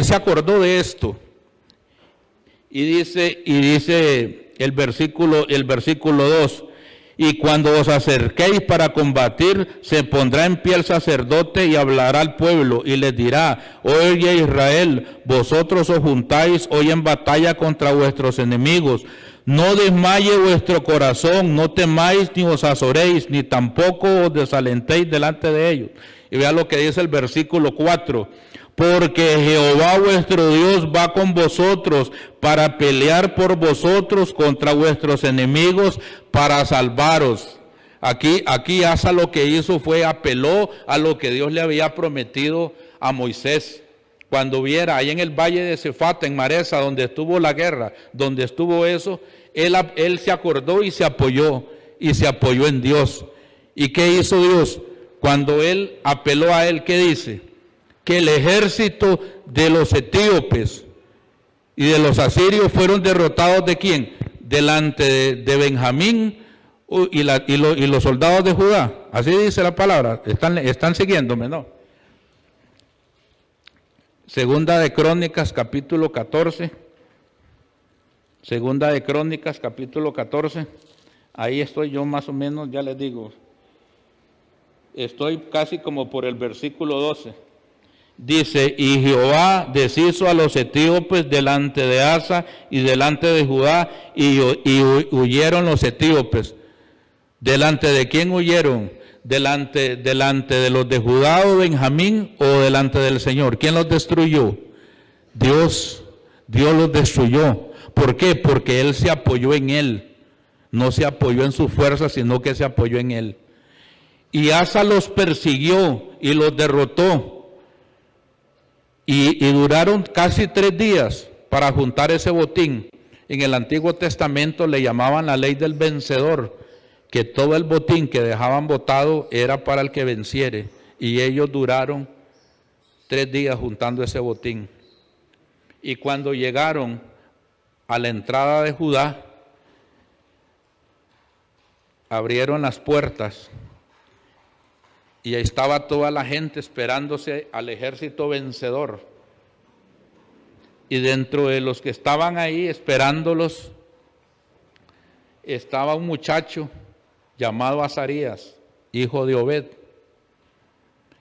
se acordó de esto. Y dice el versículo 2: y cuando os acerquéis para combatir, se pondrá en pie el sacerdote y hablará al pueblo y les dirá: oye Israel, vosotros os juntáis hoy en batalla contra vuestros enemigos. No desmaye vuestro corazón, no temáis ni os azoréis, ni tampoco os desalentéis delante de ellos. Y vea lo que dice el versículo 4: porque Jehová vuestro Dios va con vosotros para pelear por vosotros contra vuestros enemigos, para salvaros. Aquí Asa lo que hizo fue apeló a lo que Dios le había prometido a Moisés. Cuando viera ahí en el valle de Cefata, en Maresa, donde estuvo la guerra, donde estuvo eso, él se acordó y se apoyó en Dios. ¿Y qué hizo Dios? Cuando él apeló a él, ¿qué dice? Que el ejército de los etíopes y de los asirios fueron derrotados ¿de quién? Delante de Benjamín y los soldados de Judá. Así dice la palabra. Están siguiéndome, ¿no? Segunda de Crónicas, capítulo 14. Segunda de Crónicas, capítulo 14. Ahí estoy yo más o menos, ya les digo. Estoy casi como por el versículo 12. Dice: y Jehová deshizo a los etíopes delante de Asa y delante de Judá, y huyeron los etíopes. ¿Delante de quién huyeron? Delante de los de Judá o Benjamín, o delante del Señor. ¿Quién los destruyó? Dios los destruyó. ¿Por qué? Porque Él se apoyó en Él. No se apoyó en su fuerza, sino que se apoyó en Él. Y Asa los persiguió y los derrotó. Y duraron casi 3 días para juntar ese botín. En el Antiguo Testamento le llamaban la ley del vencedor, que todo el botín que dejaban botado era para el que venciere. Y ellos duraron 3 días juntando ese botín. Y cuando llegaron a la entrada de Judá, abrieron las puertas y ahí estaba toda la gente esperándose al ejército vencedor. Y dentro de los que estaban ahí esperándolos, estaba un muchacho llamado Azarías, hijo de Obed.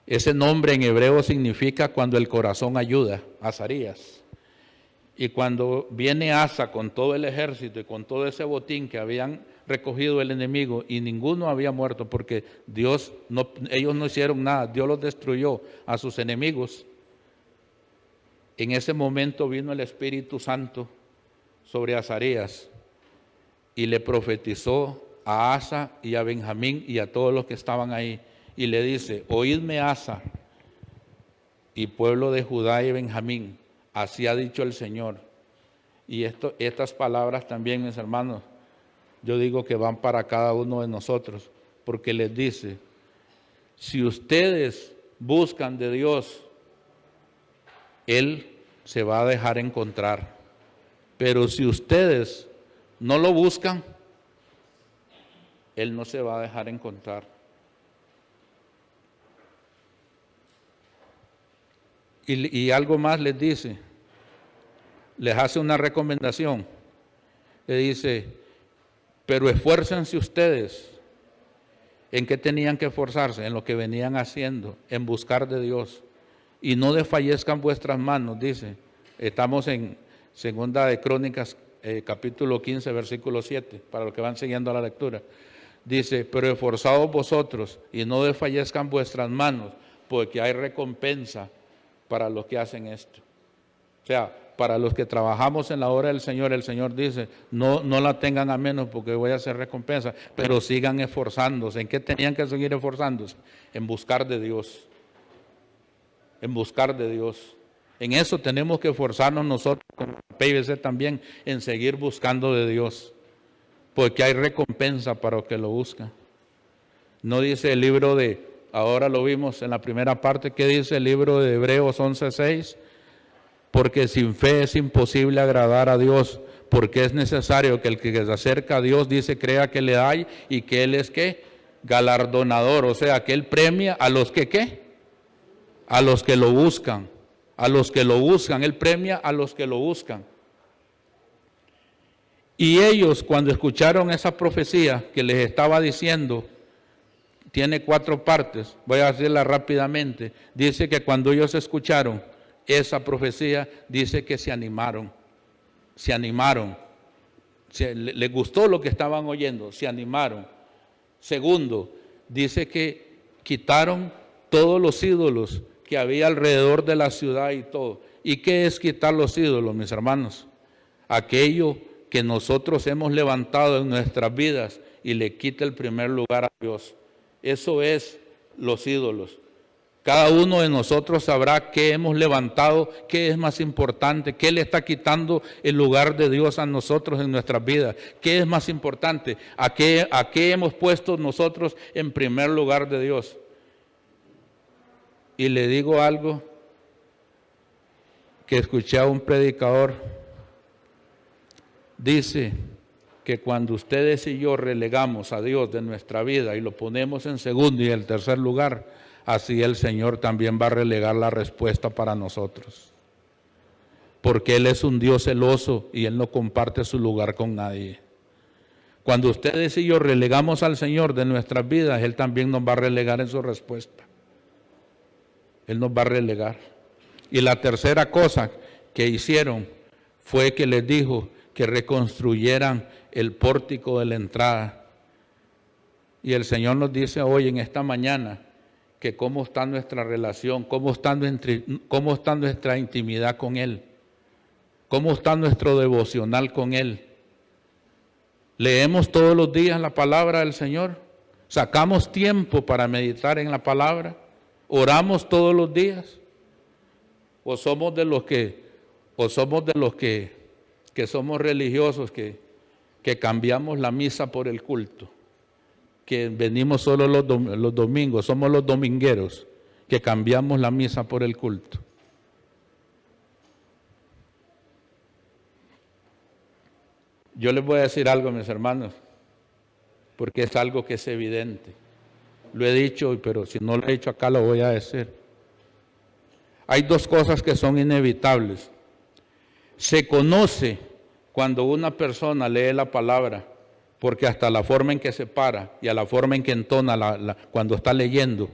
Ese nombre en hebreo significa cuando el corazón ayuda, Azarías. Y cuando viene Asa con todo el ejército y con todo ese botín que habían recogido el enemigo, y ninguno había muerto porque ellos no hicieron nada, Dios los destruyó a sus enemigos. En ese momento vino el Espíritu Santo sobre Azarías y le profetizó a Asa y a Benjamín y a todos los que estaban ahí, y le dice: oídme, Asa y pueblo de Judá y Benjamín, así ha dicho el Señor. Y estas palabras también, mis hermanos, yo digo que van para cada uno de nosotros, porque les dice: si ustedes buscan de Dios, Él se va a dejar encontrar. Pero si ustedes no lo buscan, Él no se va a dejar encontrar. Y algo más les dice, les hace una recomendación. Le dice: pero esfuércense ustedes. ¿En qué tenían que esforzarse? En lo que venían haciendo, en buscar de Dios. Y no desfallezcan vuestras manos, dice. Estamos en Segunda de Crónicas, capítulo 15, versículo 7, para los que van siguiendo la lectura. Dice: pero esforzaos vosotros y no desfallezcan vuestras manos, porque hay recompensa para los que hacen esto. O sea, para los que trabajamos en la obra del Señor, el Señor dice, no la tengan a menos porque voy a hacer recompensa, pero sigan esforzándose. ¿En qué tenían que seguir esforzándose? En buscar de Dios. En buscar de Dios. En eso tenemos que esforzarnos nosotros, como PIBC también, en seguir buscando de Dios. Porque hay recompensa para los que lo buscan. No dice el libro de, ahora lo vimos en la primera parte, ¿qué dice el libro de Hebreos 11:6? Porque sin fe es imposible agradar a Dios, porque es necesario que el que se acerca a Dios, dice, crea que le hay y que Él es, ¿qué? Galardonador, o sea, que Él premia a los que, ¿qué? A los que lo buscan, a los que lo buscan, Él premia a los que lo buscan. Y ellos, cuando escucharon esa profecía que les estaba diciendo, tiene 4 partes, voy a decirla rápidamente. Dice que cuando ellos escucharon esa profecía, dice que se animaron. Les gustó lo que estaban oyendo, se animaron. Segundo, dice que quitaron todos los ídolos que había alrededor de la ciudad y todo. ¿Y qué es quitar los ídolos, mis hermanos? Aquello que nosotros hemos levantado en nuestras vidas y le quita el primer lugar a Dios. Eso es los ídolos. Cada uno de nosotros sabrá qué hemos levantado, qué es más importante, qué le está quitando el lugar de Dios a nosotros en nuestras vidas, qué es más importante, a qué hemos puesto nosotros en primer lugar de Dios. Y le digo algo que escuché a un predicador, dice que cuando ustedes y yo relegamos a Dios de nuestra vida y lo ponemos en segundo y en tercer lugar, así el Señor también va a relegar la respuesta para nosotros. Porque Él es un Dios celoso y Él no comparte su lugar con nadie. Cuando ustedes y yo relegamos al Señor de nuestras vidas, Él también nos va a relegar en su respuesta. Él nos va a relegar. Y la tercera cosa que hicieron fue que les dijo que reconstruyeran el pórtico de la entrada. Y el Señor nos dice hoy en esta mañana que cómo está nuestra relación, cómo está nuestra intimidad con Él, cómo está nuestro devocional con Él. Leemos todos los días la palabra del Señor, sacamos tiempo para meditar en la palabra, oramos todos los días, o somos de los que somos religiosos, que cambiamos la misa por el culto, que venimos solo los domingos, somos los domingueros, que cambiamos la misa por el culto. Yo les voy a decir algo, mis hermanos, porque es algo que es evidente. Lo he dicho, pero si no lo he dicho acá, lo voy a decir. Hay 2 cosas que son inevitables. Se conoce cuando una persona lee la palabra, porque hasta la forma en que se para y a la forma en que entona cuando está leyendo,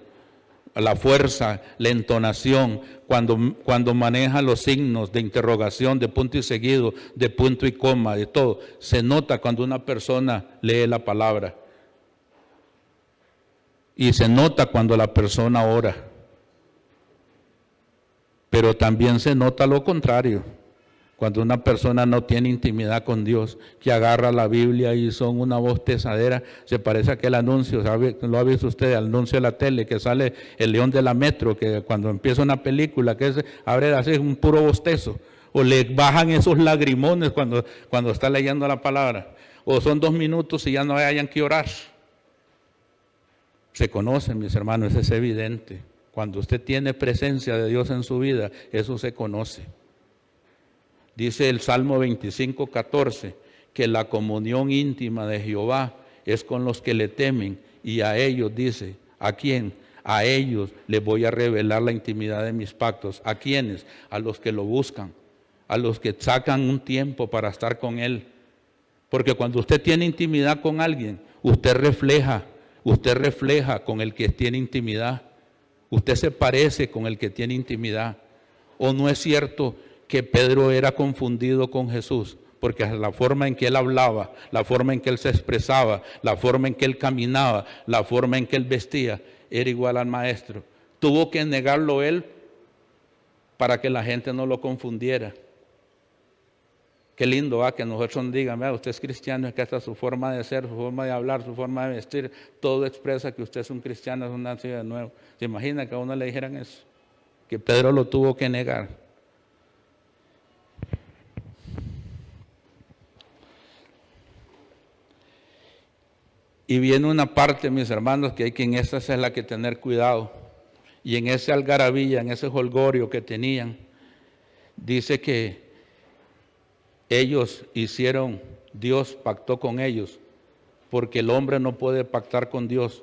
la fuerza, la entonación, cuando maneja los signos de interrogación, de punto y seguido, de punto y coma, de todo, se nota cuando una persona lee la palabra. Y se nota cuando la persona ora. Pero también se nota lo contrario. Cuando una persona no tiene intimidad con Dios, que agarra la Biblia y son una voz pesadera, se parece a aquel anuncio, ¿sabe? ¿Lo ha visto usted? El anuncio de la tele, que sale el león de la metro, que cuando empieza una película, que abre así un puro bostezo, o le bajan esos lagrimones cuando está leyendo la palabra, o son 2 minutos y ya no hayan que orar. Se conocen, mis hermanos, eso es evidente. Cuando usted tiene presencia de Dios en su vida, eso se conoce. Dice el Salmo 25:14, que la comunión íntima de Jehová es con los que le temen, y a ellos dice, ¿a quién? A ellos les voy a revelar la intimidad de mis pactos. ¿A quiénes? A los que lo buscan, a los que sacan un tiempo para estar con Él. Porque cuando usted tiene intimidad con alguien, usted refleja con el que tiene intimidad. Usted se parece con el que tiene intimidad. ¿O no es cierto que Pedro era confundido con Jesús? Porque la forma en que él hablaba, la forma en que él se expresaba, la forma en que él caminaba, la forma en que él vestía, era igual al maestro. Tuvo que negarlo él para que la gente no lo confundiera. Qué lindo que nosotros nos digan, vea, usted es cristiano, es que hasta su forma de ser, su forma de hablar, su forma de vestir, todo expresa que usted es un cristiano, es un nacido de nuevo. ¿Se imagina que a uno le dijeran eso? Que Pedro lo tuvo que negar. Y viene una parte, mis hermanos, que hay que en esa es la que tener cuidado. Y en ese algarabía, en ese jolgorio que tenían, dice que ellos hicieron, Dios pactó con ellos, porque el hombre no puede pactar con Dios.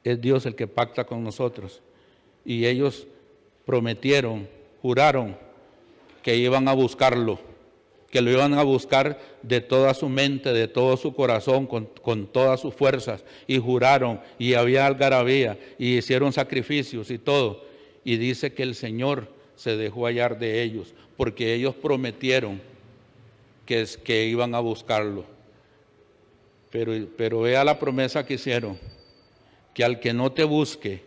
Es Dios el que pacta con nosotros. Y ellos prometieron, juraron que iban a buscarlo, que lo iban a buscar de toda su mente, de todo su corazón, con todas sus fuerzas. Y juraron, y había algarabía, y hicieron sacrificios y todo. Y dice que el Señor se dejó hallar de ellos, porque ellos prometieron que iban a buscarlo. Pero vea la promesa que hicieron, que al que no te busque,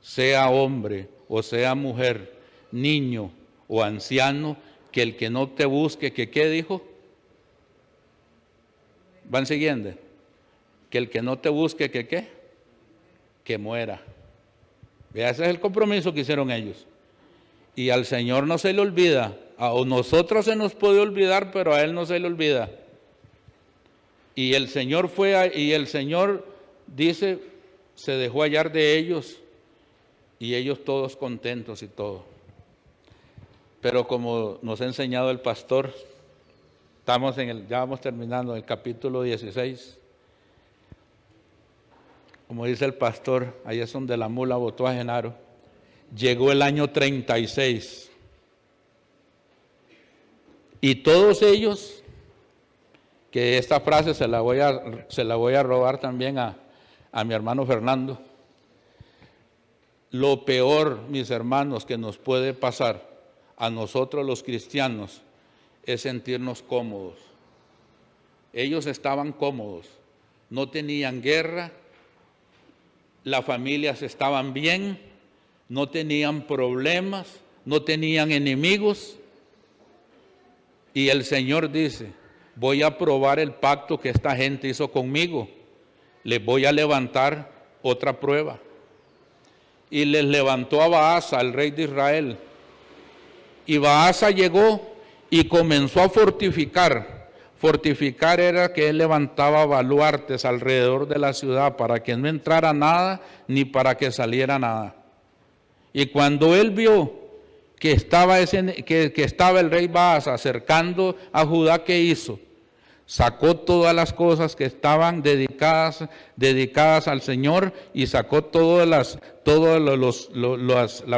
sea hombre o sea mujer, niño o anciano, que el que no te busque, que ¿qué dijo? ¿Van siguiendo? Que el que no te busque, que ¿qué? Que muera. Vea, ese es el compromiso que hicieron ellos. Y al Señor no se le olvida. A nosotros se nos puede olvidar, pero a Él no se le olvida. Y el Señor y el Señor dice, se dejó hallar de ellos, y ellos todos contentos y todo. Pero como nos ha enseñado el pastor, ya vamos terminando el capítulo 16. Como dice el pastor, ahí es donde la mula botó a Genaro. Llegó el año 36. Y todos ellos, que esta frase se la voy a robar también a mi hermano Fernando. Lo peor, mis hermanos, que nos puede pasar a nosotros los cristianos es sentirnos cómodos. Ellos estaban cómodos, no tenían guerra, las familias estaban bien, no tenían problemas, no tenían enemigos. Y el Señor dice, voy a probar el pacto que esta gente hizo conmigo, les voy a levantar otra prueba. Y les levantó a Baasa, el rey de Israel. Y Baasa llegó y comenzó a fortificar. Fortificar era que él levantaba baluartes alrededor de la ciudad para que no entrara nada ni para que saliera nada. Y cuando él vio que estaba el rey Baasa acercando a Judá, ¿qué hizo? Sacó todas las cosas que estaban dedicadas al Señor y sacó todas las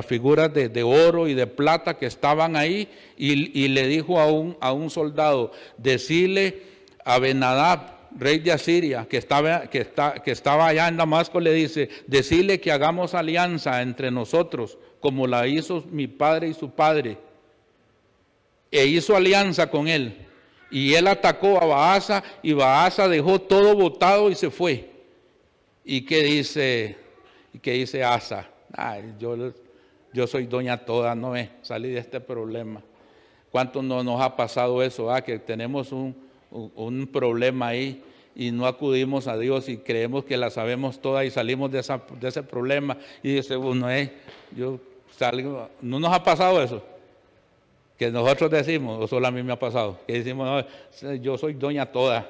figuras de oro y de plata que estaban ahí y le dijo a un soldado, decirle a Ben-Hadad, rey de Asiria, que estaba allá en Damasco, le dice, decirle que hagamos alianza entre nosotros, como la hizo mi padre y su padre. E hizo alianza con él. Y él atacó a Baasa y Baasa dejó todo botado y se fue. ¿Y qué dice Asa? Ay, yo soy doña toda, no salí de este problema. ¿Cuánto no nos ha pasado eso? Que tenemos un problema ahí y no acudimos a Dios y creemos que la sabemos toda y salimos de ese problema. Y dice uno, yo salgo. ¿No nos ha pasado eso? Que nosotros decimos, o solo a mí me ha pasado, que decimos, no, yo soy doña toda,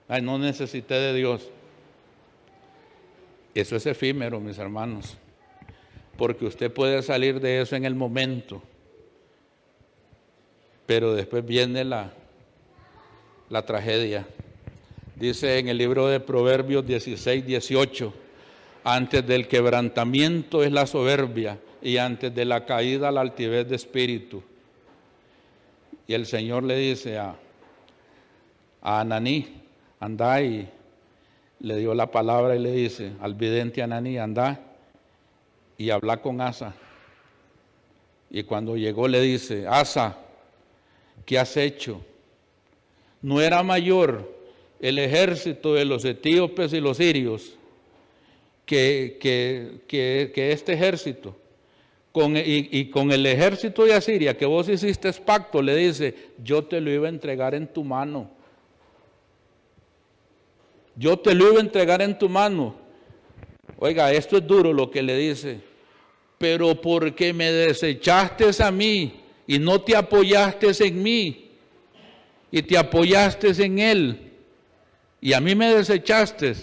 ay, no necesité de Dios. Eso es efímero, mis hermanos, porque usted puede salir de eso en el momento, pero después viene la tragedia. Dice en el libro de Proverbios 16, 18, antes del quebrantamiento es la soberbia y antes de la caída la altivez de espíritu. Y el Señor le dice a Ananí, anda, y le dio la palabra y le dice al vidente Ananí, anda y habla con Asa. Y cuando llegó le dice, Asa, ¿qué has hecho? ¿No era mayor el ejército de los etíopes y los sirios que este ejército? y con el ejército de Asiria que vos hiciste pacto, le dice, yo te lo iba a entregar en tu mano. Yo te lo iba a entregar en tu mano. Oiga, esto es duro lo que le dice. Pero porque me desechaste a mí y no te apoyaste en mí y te apoyaste en él y a mí me desechaste,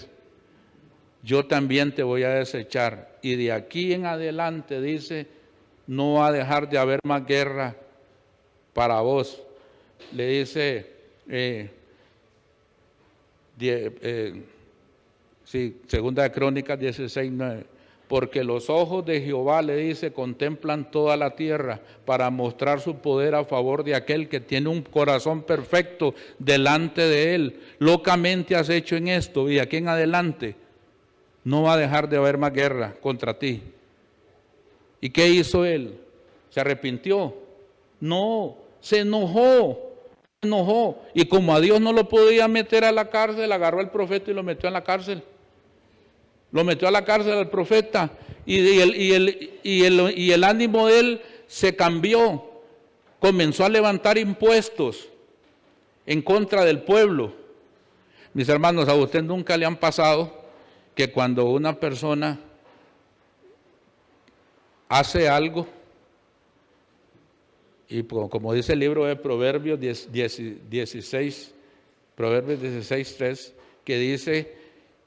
yo también te voy a desechar. Y de aquí en adelante, dice, no va a dejar de haber más guerra para vos. Le dice, Segunda de Crónicas 16:9. Porque los ojos de Jehová, le dice, contemplan toda la tierra para mostrar su poder a favor de aquel que tiene un corazón perfecto delante de él. Locamente has hecho en esto y de aquí en adelante no va a dejar de haber más guerra contra ti. ¿Y qué hizo él? ¿Se arrepintió? No, se enojó. Y como a Dios no lo podía meter a la cárcel, agarró al profeta y lo metió en la cárcel. Lo metió a la cárcel al profeta y el ánimo de él se cambió. Comenzó a levantar impuestos en contra del pueblo. Mis hermanos, ¿a usted nunca le han pasado que cuando una persona hace algo, y como dice el libro de Proverbios 16, Proverbios 16:3, que dice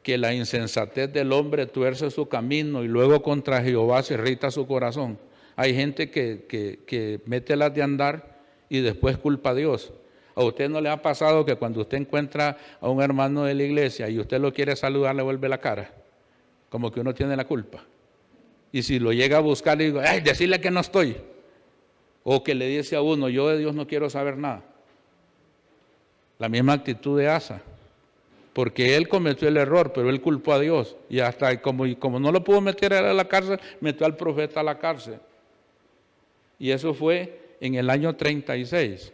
que la insensatez del hombre tuerce su camino y luego contra Jehová se irrita su corazón? Hay gente que mete las de andar y después culpa a Dios. ¿A usted no le ha pasado que cuando usted encuentra a un hermano de la iglesia y usted lo quiere saludar, le vuelve la cara? Como que uno tiene la culpa. Y si lo llega a buscar, le digo, ¡ay, decirle que no estoy! O que le dice a uno, yo de Dios no quiero saber nada. La misma actitud de Asa. Porque él cometió el error, pero él culpó a Dios. Y hasta como no lo pudo meter a la cárcel, metió al profeta a la cárcel. Y eso fue en el año 36.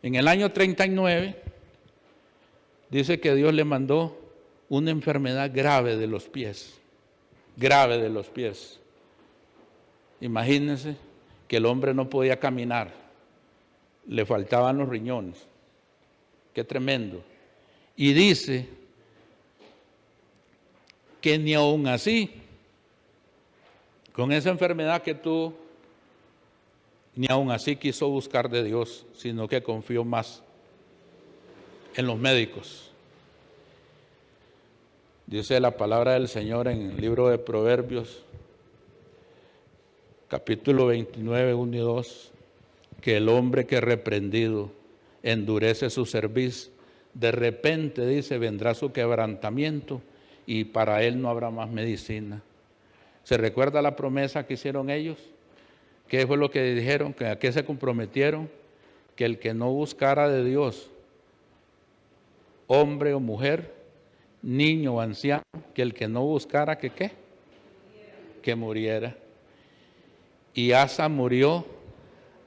En el año 39, dice que Dios le mandó una enfermedad grave de los pies. Grave de los pies. Imagínense que el hombre no podía caminar. Le faltaban los riñones. Qué tremendo. Y dice que ni aún así, con esa enfermedad que tuvo, ni aún así quiso buscar de Dios, sino que confió más en los médicos. Dice la palabra del Señor en el libro de Proverbios, capítulo 29, 1 y 2, que el hombre que reprendido endurece su cerviz, de repente, dice, vendrá su quebrantamiento y para él no habrá más medicina. ¿Se recuerda la promesa que hicieron ellos? ¿Qué fue lo que dijeron? ¿A qué se comprometieron? Que el que no buscara de Dios, hombre o mujer, niño o anciano, que el que no buscara, ¿que qué? Que muriera. Y Asa murió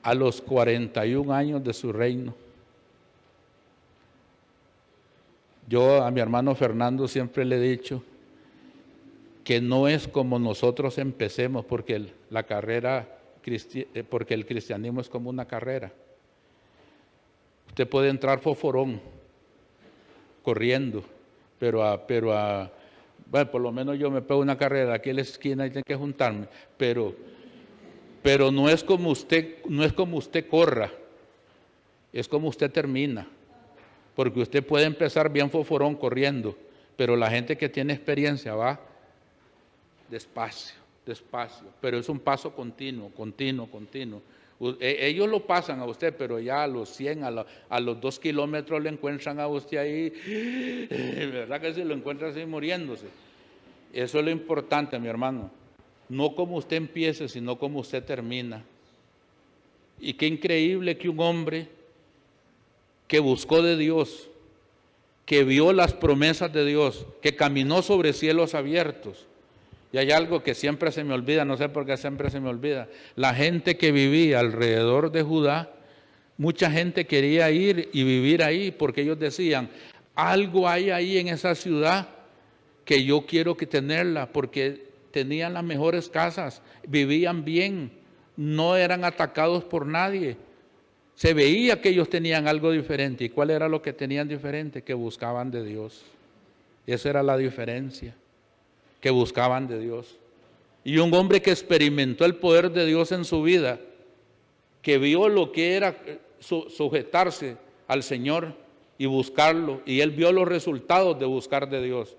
a los 41 años de su reino. Yo a mi hermano Fernando siempre le he dicho que no es como nosotros empecemos, porque porque el cristianismo es como una carrera. Usted puede entrar foforón, corriendo, pero bueno, por lo menos yo me pego una carrera aquí en la esquina y tengo que juntarme, pero no es como usted corra, es como usted termina. Porque usted puede empezar bien foforón corriendo, pero la gente que tiene experiencia va despacio, pero es un paso continuo. Ellos lo pasan a usted, pero ya a los 100, a los 2 kilómetros le encuentran a usted ahí, ¿verdad que se lo encuentra así muriéndose? Eso es lo importante, mi hermano. No como usted empiece, sino como usted termina. Y qué increíble que un hombre que buscó de Dios, que vio las promesas de Dios, que caminó sobre cielos abiertos. Y hay algo que siempre se me olvida, no sé por qué siempre se me olvida. La gente que vivía alrededor de Judá, mucha gente quería ir y vivir ahí, porque ellos decían, algo hay ahí en esa ciudad que yo quiero que tenerla, porque tenían las mejores casas, vivían bien, no eran atacados por nadie. Se veía que ellos tenían algo diferente. ¿Y cuál era lo que tenían diferente? Que buscaban de Dios. Esa era la diferencia, que buscaban de Dios. Y un hombre que experimentó el poder de Dios en su vida, que vio lo que era sujetarse al Señor y buscarlo, y él vio los resultados de buscar de Dios.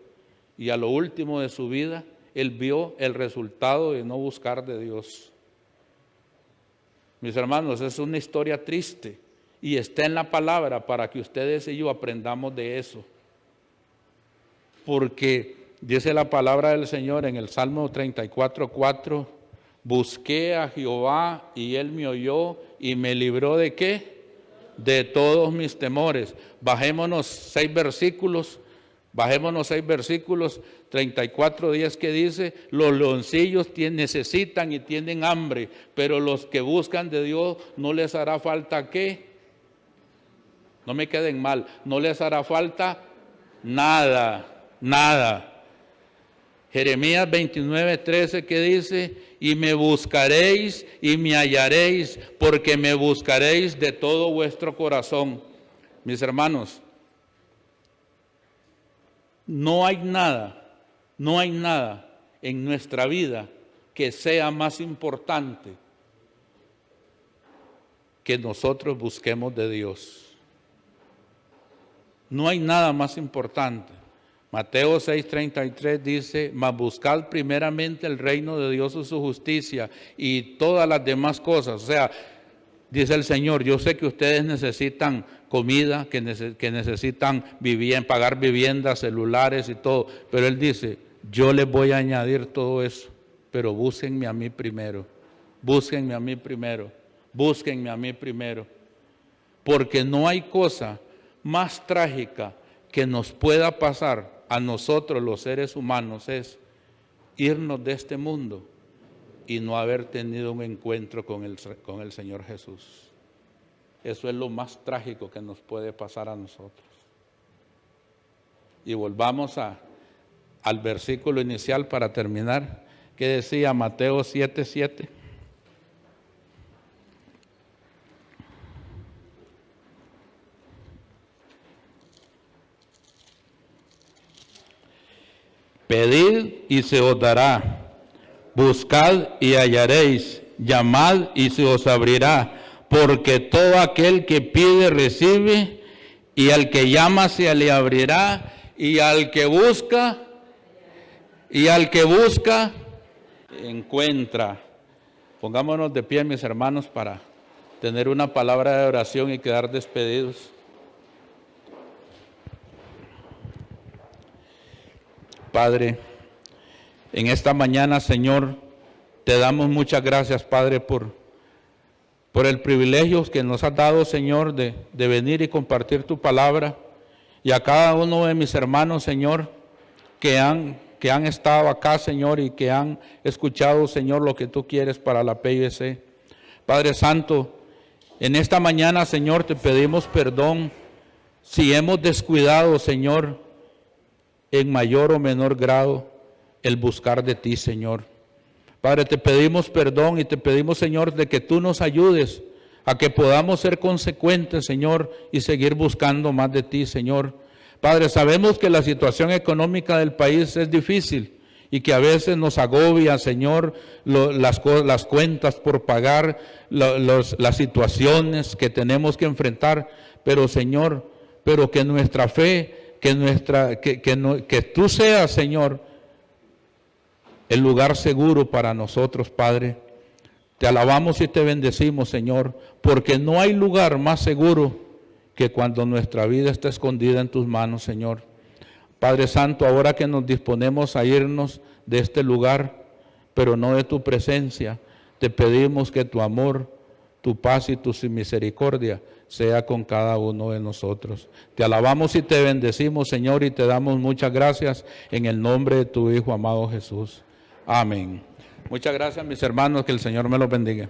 Y a lo último de su vida, él vio el resultado de no buscar de Dios. Mis hermanos, es una historia triste y está en la palabra para que ustedes y yo aprendamos de eso. Porque dice la palabra del Señor en el Salmo 34:4, busqué a Jehová y Él me oyó y me libró ¿de qué? De todos mis temores. Bajémonos 6 versículos, 34:10 que dice, los leoncillos necesitan y tienen hambre, pero los que buscan de Dios no les hará falta ¿qué? No me queden mal, no les hará falta nada. Jeremías 29:13 que dice, y me buscaréis y me hallaréis, porque me buscaréis de todo vuestro corazón. Mis hermanos, no hay nada en nuestra vida que sea más importante que nosotros busquemos de Dios. No hay nada más importante. Mateo 6:33 dice, mas buscad primeramente el reino de Dios y su justicia y todas las demás cosas. O sea, dice el Señor, yo sé que ustedes necesitan comida, que necesitan pagar viviendas, celulares y todo, pero Él dice, yo les voy a añadir todo eso, pero búsquenme a mí primero, porque no hay cosa más trágica que nos pueda pasar a nosotros los seres humanos es irnos de este mundo y no haber tenido un encuentro con el Señor Jesús. Eso es lo más trágico que nos puede pasar a nosotros. Y volvamos al versículo inicial para terminar, que decía Mateo 7:7. Pedid y se os dará, buscad y hallaréis, llamad y se os abrirá, porque todo aquel que pide recibe, y al que llama se le abrirá, y al que busca encuentra. Pongámonos de pie, mis hermanos, para tener una palabra de oración y quedar despedidos. Padre, en esta mañana, Señor, te damos muchas gracias, Padre, por el privilegio que nos has dado, Señor, de venir y compartir tu palabra. Y a cada uno de mis hermanos, Señor, que han estado acá, Señor, y que han escuchado, Señor, lo que tú quieres para la PIBC. Padre Santo, en esta mañana, Señor, te pedimos perdón si hemos descuidado, Señor, en mayor o menor grado, el buscar de ti, Señor. Padre, te pedimos perdón y te pedimos, Señor, de que tú nos ayudes a que podamos ser consecuentes, Señor, y seguir buscando más de ti, Señor. Padre, sabemos que la situación económica del país es difícil y que a veces nos agobia, Señor, las cuentas por pagar, las situaciones que tenemos que enfrentar, pero, Señor, pero que nuestra fe, que tú seas, Señor, el lugar seguro para nosotros, Padre. Te alabamos y te bendecimos, Señor, porque no hay lugar más seguro que cuando nuestra vida está escondida en tus manos, Señor. Padre Santo, ahora que nos disponemos a irnos de este lugar, pero no de tu presencia, te pedimos que tu amor, tu paz y tu misericordia sea con cada uno de nosotros. Te alabamos y te bendecimos, Señor, y te damos muchas gracias en el nombre de tu Hijo amado Jesús. Amén. Muchas gracias, mis hermanos, que el Señor me los bendiga.